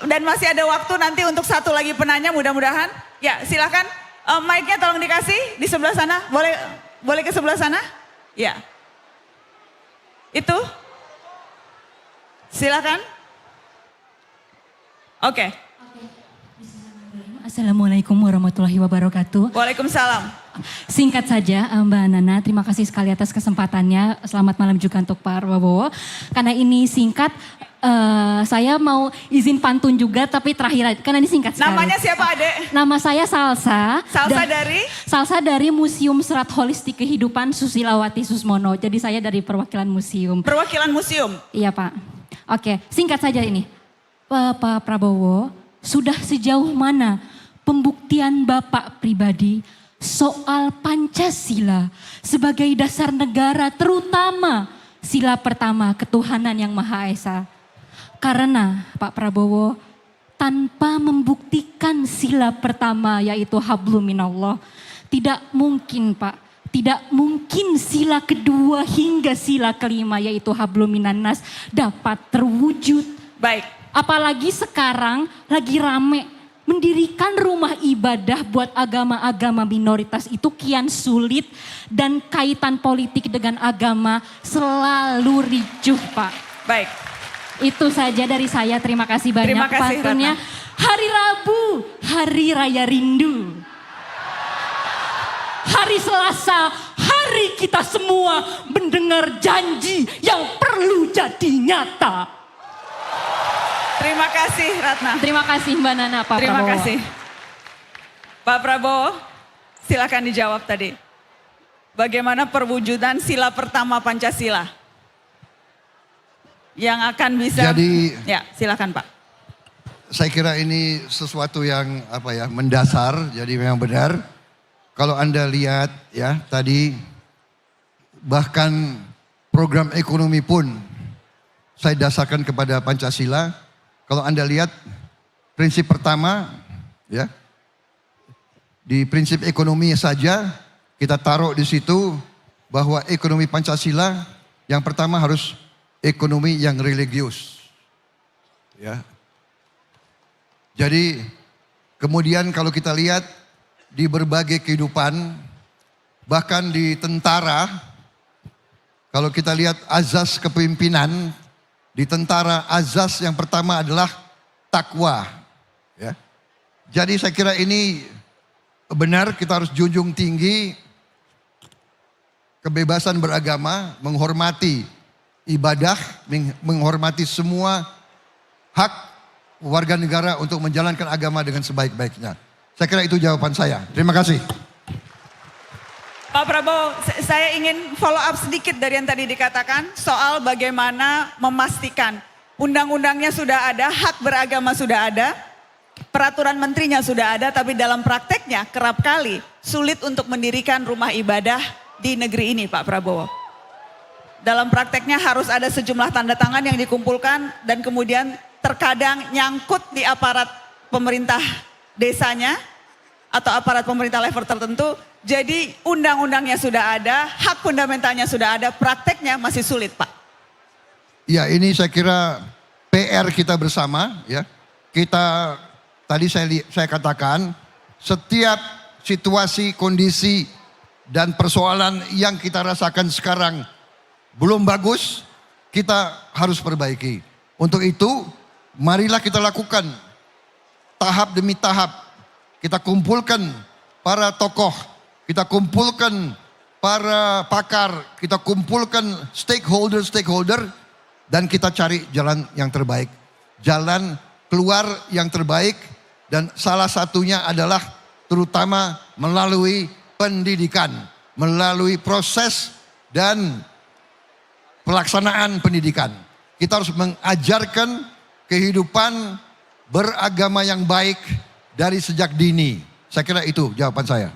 Dan masih ada waktu nanti untuk satu lagi penanya mudah-mudahan. Ya silakan. Mic-nya tolong dikasih di sebelah sana. Boleh ke sebelah sana? Ya. Itu. Silakan. Oke. Assalamualaikum warahmatullahi wabarakatuh. Waalaikumsalam. Singkat saja Mbak Nana, terima kasih sekali atas kesempatannya. Selamat malam juga untuk Pak Prabowo. Karena ini singkat, saya mau izin pantun juga tapi terakhir, karena ini singkat sekali. Namanya siapa adek? Nama saya Salsa. Salsa dari? Salsa dari Museum Serat Holistik Kehidupan Susilawati Susmono. Jadi saya dari perwakilan museum. Perwakilan museum? Iya Pak. Oke, singkat saja ini. Pak Prabowo, sudah sejauh mana pembuktian Bapak pribadi soal Pancasila sebagai dasar negara, terutama sila pertama ketuhanan yang Maha Esa? Karena Pak Prabowo tanpa membuktikan sila pertama yaitu hablum minallah, tidak mungkin Pak, tidak mungkin sila kedua hingga sila kelima yaitu hablum minannas dapat terwujud. Baik. Apalagi sekarang lagi rame mendirikan rumah ibadah buat agama-agama minoritas itu kian sulit dan kaitan politik dengan agama selalu ricuh Pak. Baik. Itu saja dari saya, terima kasih banyak. Terima kasih, pantunnya. Hari Rabu, hari raya rindu. Hari Selasa, hari kita semua mendengar janji yang perlu jadi nyata. Terima kasih Ratna. Terima kasih Mbak Nana, Pak Terima Prabowo. kasih. Pak Prabowo, silakan dijawab tadi. Bagaimana perwujudan sila pertama Pancasila? Yang akan bisa... Jadi, ya silakan Pak. saya kira ini sesuatu yang mendasar, jadi memang benar. Kalau Anda lihat ya tadi, bahkan program ekonomi pun saya dasarkan kepada Pancasila. Kalau Anda lihat prinsip pertama ya, di prinsip ekonomi saja kita taruh di situ bahwa ekonomi Pancasila yang pertama harus ekonomi yang religius. Ya. Jadi kemudian kalau kita lihat di berbagai kehidupan, bahkan di tentara, kalau kita lihat azas kepemimpinan, di tentara azas yang pertama adalah takwa. Ya. Jadi saya kira ini benar, kita harus junjung tinggi kebebasan beragama, menghormati ibadah, menghormati semua hak warga negara untuk menjalankan agama dengan sebaik-baiknya. Saya kira itu jawaban saya. Terima kasih. Pak Prabowo, saya ingin follow up sedikit dari yang tadi dikatakan soal bagaimana memastikan undang-undangnya sudah ada, hak beragama sudah ada, peraturan menterinya sudah ada, tapi dalam prakteknya kerap kali sulit untuk mendirikan rumah ibadah di negeri ini, Pak Prabowo. Dalam prakteknya harus ada sejumlah tanda tangan yang dikumpulkan dan kemudian terkadang nyangkut di aparat pemerintah desanya atau aparat pemerintah level tertentu. Jadi undang-undangnya sudah ada, hak fundamentalnya sudah ada, prakteknya masih sulit, Pak. Ya, ini saya kira PR kita bersama ya. Kita tadi saya katakan setiap situasi, kondisi dan persoalan yang kita rasakan sekarang belum bagus, kita harus perbaiki. Untuk itu, marilah kita lakukan tahap demi tahap. Kita kumpulkan para tokoh, kita kumpulkan para pakar, kita kumpulkan stakeholder, dan kita cari jalan yang terbaik. Jalan keluar yang terbaik, dan salah satunya adalah terutama melalui pendidikan, melalui proses dan pelaksanaan pendidikan. Kita harus mengajarkan kehidupan beragama yang baik dari sejak dini. Saya kira itu jawaban saya.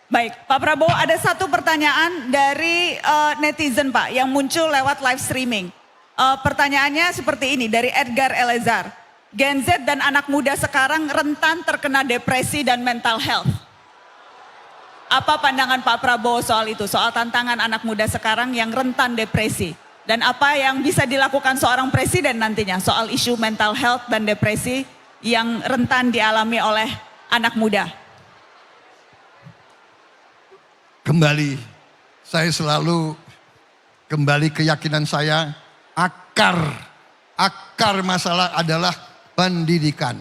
Baik, Pak Prabowo, ada satu pertanyaan dari netizen, Pak, yang muncul lewat live streaming. Pertanyaannya seperti ini dari Edgar Elezar. Gen Z dan anak muda sekarang rentan terkena depresi dan mental health. Apa pandangan Pak Prabowo soal itu? Soal tantangan anak muda sekarang yang rentan depresi. Dan apa yang bisa dilakukan seorang presiden nantinya soal isu mental health dan depresi yang rentan dialami oleh anak muda. Kembali, saya selalu kembali keyakinan saya, akar masalah adalah pendidikan.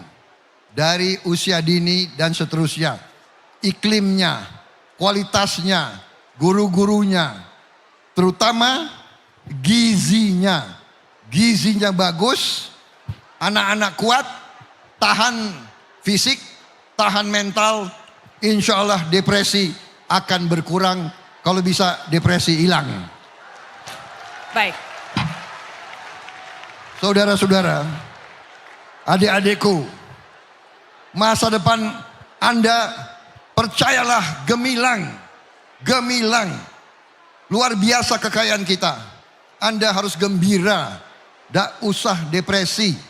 Dari usia dini dan seterusnya. Iklimnya, kualitasnya, guru-gurunya, terutama gizinya. Gizinya bagus, anak-anak kuat, tahan fisik, tahan mental, insya Allah depresi akan berkurang, kalau bisa depresi hilang. Baik. Saudara-saudara, adik-adikku, masa depan Anda percayalah gemilang, gemilang. Luar biasa kekayaan kita. Anda harus gembira, tidak usah depresi,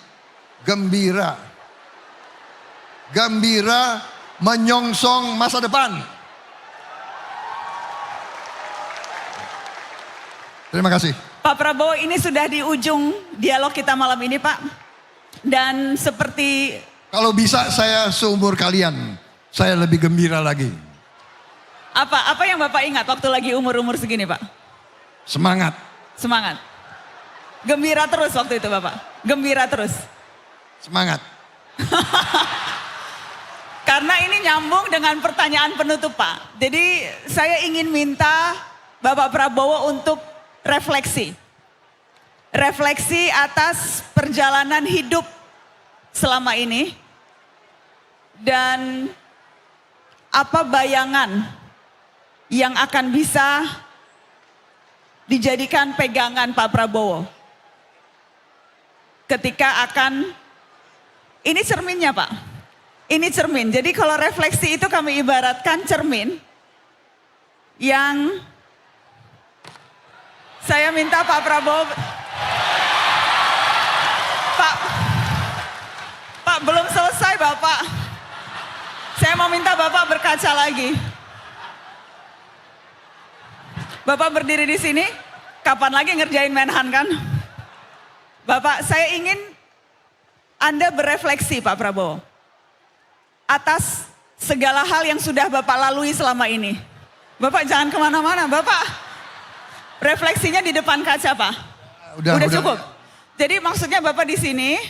gembira. Gembira menyongsong masa depan. Terima kasih. Pak Prabowo, ini sudah di ujung dialog kita malam ini, Pak. Dan seperti... Kalau bisa saya seumur kalian, saya lebih gembira lagi. Apa yang Bapak ingat waktu lagi umur-umur segini, Pak? Semangat. Semangat. Gembira terus waktu itu, Bapak. Gembira terus. Semangat. Karena ini nyambung dengan pertanyaan penutup, Pak. Jadi saya ingin minta Bapak Prabowo untuk refleksi. Refleksi atas perjalanan hidup selama ini. Dan apa bayangan yang akan bisa dijadikan pegangan Pak Prabowo. Ketika akan, ini cerminnya Pak. Ini cermin. Jadi kalau refleksi itu kami ibaratkan cermin yang saya minta Pak Prabowo. Pak belum selesai Bapak. Saya mau minta Bapak berkaca lagi. Bapak berdiri di sini, kapan lagi ngerjain Menhan kan? Bapak, saya ingin Anda berefleksi Pak Prabowo. Atas segala hal yang sudah Bapak lalui selama ini. Bapak jangan kemana-mana, Bapak refleksinya di depan kaca Pak. Udah cukup. Jadi maksudnya Bapak di sini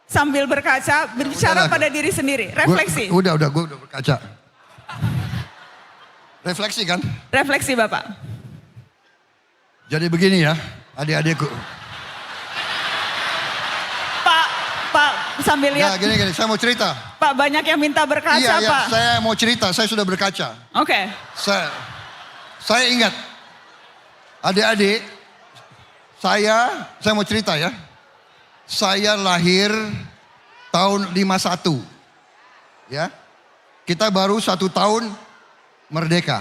sambil berkaca, berbicara pada diri sendiri, refleksi. Gue udah berkaca. Refleksi kan? Refleksi Bapak. Jadi begini ya, adik-adikku. Pak sambil lihat. Ya gini, saya mau cerita. Pak banyak yang minta berkaca iya, Pak. Saya mau cerita, saya sudah berkaca. Oke. Saya ingat, adik-adik, saya mau cerita ya. Saya lahir tahun 51. Ya. Kita baru 1 tahun merdeka.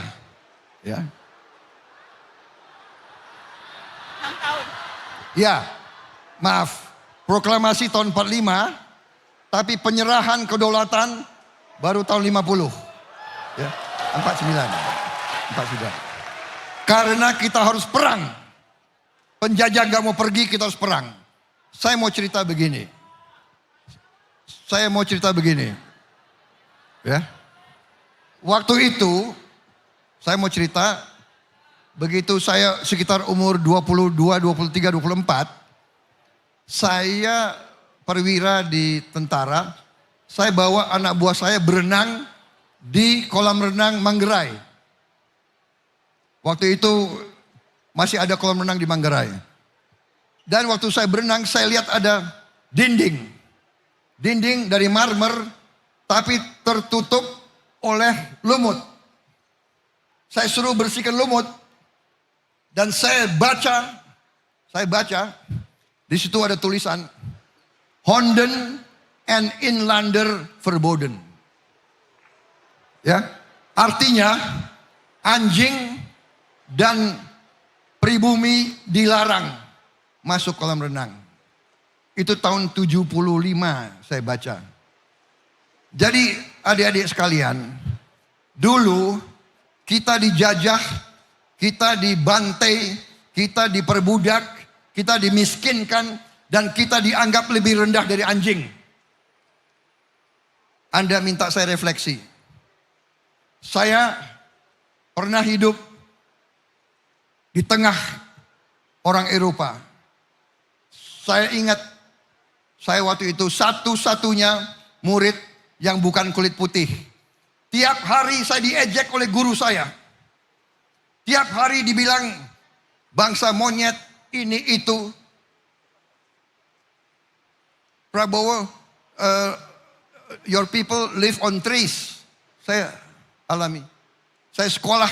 Ya. 6 tahun. Ya, maaf. Proklamasi tahun 45, tapi penyerahan kedaulatan baru tahun 50. Ya, 49. Karena kita harus perang. Penjajah gak mau pergi, kita harus perang. Saya mau cerita begini. Ya. Waktu itu, saya mau cerita, begitu saya sekitar umur 22, 23, 24, saya perwira di tentara, saya bawa anak buah saya berenang di kolam renang Manggarai. Waktu itu masih ada kolam renang di Manggarai. Dan waktu saya berenang, saya lihat ada dinding. Dinding dari marmer, tapi tertutup oleh lumut. Saya suruh bersihkan lumut. Dan saya baca, di situ ada tulisan, Honden en inlander verboden. Ya, artinya anjing dan pribumi dilarang masuk kolam renang. Itu tahun 75 saya baca. Jadi adik-adik sekalian, dulu kita dijajah, kita dibantai, kita diperbudak, kita dimiskinkan, dan kita dianggap lebih rendah dari anjing. Anda minta saya refleksi. Saya pernah hidup di tengah orang Eropa. Saya ingat, saya waktu itu satu-satunya murid yang bukan kulit putih. Tiap hari saya diejek oleh guru saya. Tiap hari dibilang bangsa monyet, ini itu. Prabowo, your people live on trees. Saya alami. Saya sekolah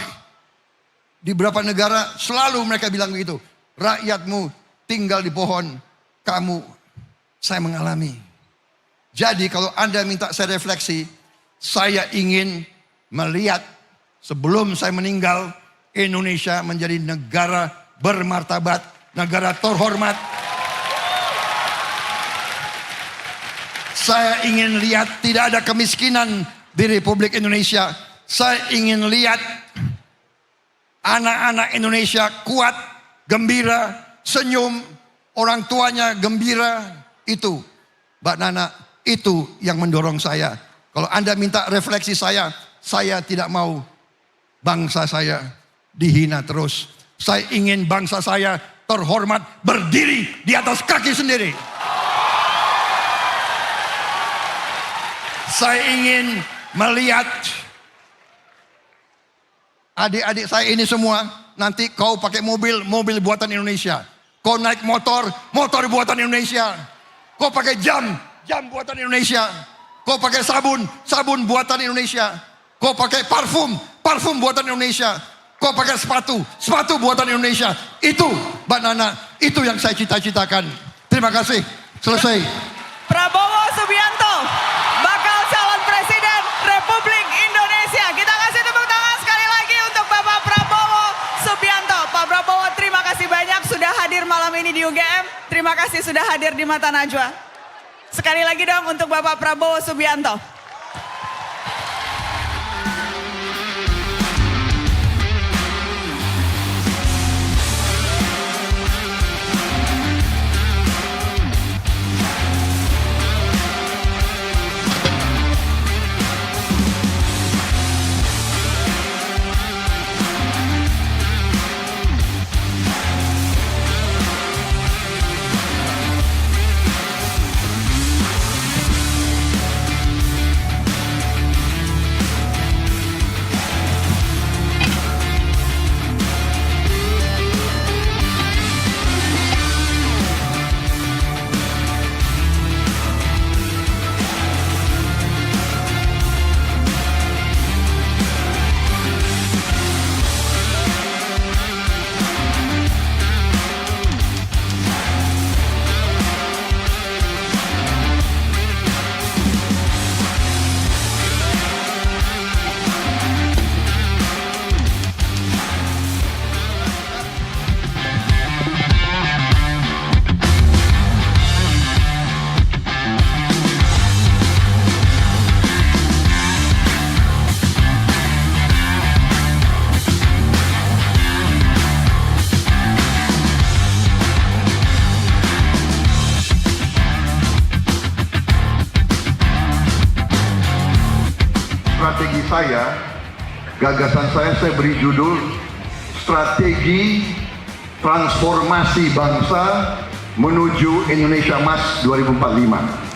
di beberapa negara, selalu mereka bilang begitu. Rakyatmu tinggal di pohon, kamu, saya mengalami. Jadi kalau Anda minta saya refleksi, saya ingin melihat sebelum saya meninggal, Indonesia menjadi negara bermartabat, negara terhormat. Saya ingin lihat tidak ada kemiskinan di Republik Indonesia. Saya ingin lihat anak-anak Indonesia kuat, gembira, senyum, orang tuanya gembira. Itu, Mbak Nana, itu yang mendorong saya. Kalau Anda minta refleksi saya tidak mau bangsa saya dihina terus. Saya ingin bangsa saya terhormat, berdiri di atas kaki sendiri. Saya ingin melihat adik-adik saya ini semua, nanti kau pakai mobil, mobil buatan Indonesia. Kau naik motor, motor buatan Indonesia. Kau pakai jam, jam buatan Indonesia. Kau pakai sabun, sabun buatan Indonesia. Kau pakai parfum, parfum buatan Indonesia. Kau pakai sepatu, sepatu buatan Indonesia. Itu, Mbak Nana, itu yang saya cita-citakan. Terima kasih. Selesai. Prabowo Subianto, bakal calon presiden Republik Indonesia. Kita kasih tepuk tangan sekali lagi untuk Bapak Prabowo Subianto. Pak Prabowo, terima kasih banyak sudah hadir malam ini di UGM. Terima kasih sudah hadir di Mata Najwa. Sekali lagi dong untuk Bapak Prabowo Subianto. gagasan saya beri judul Strategi Transformasi Bangsa Menuju Indonesia Emas 2045.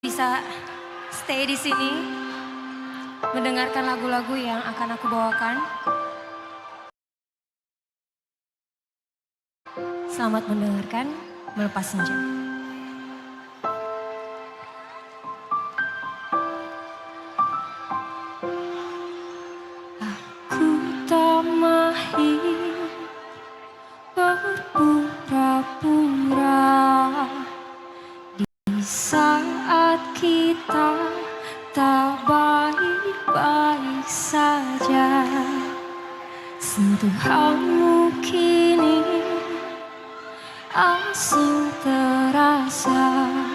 Bisa stay di sini, mendengarkan lagu-lagu yang akan aku bawakan. Selamat mendengarkan Melepas Senja. Aku tak mahir berpura-pura di saat kita tak baik-baik saja. Sentuhanmu kini asing terasa.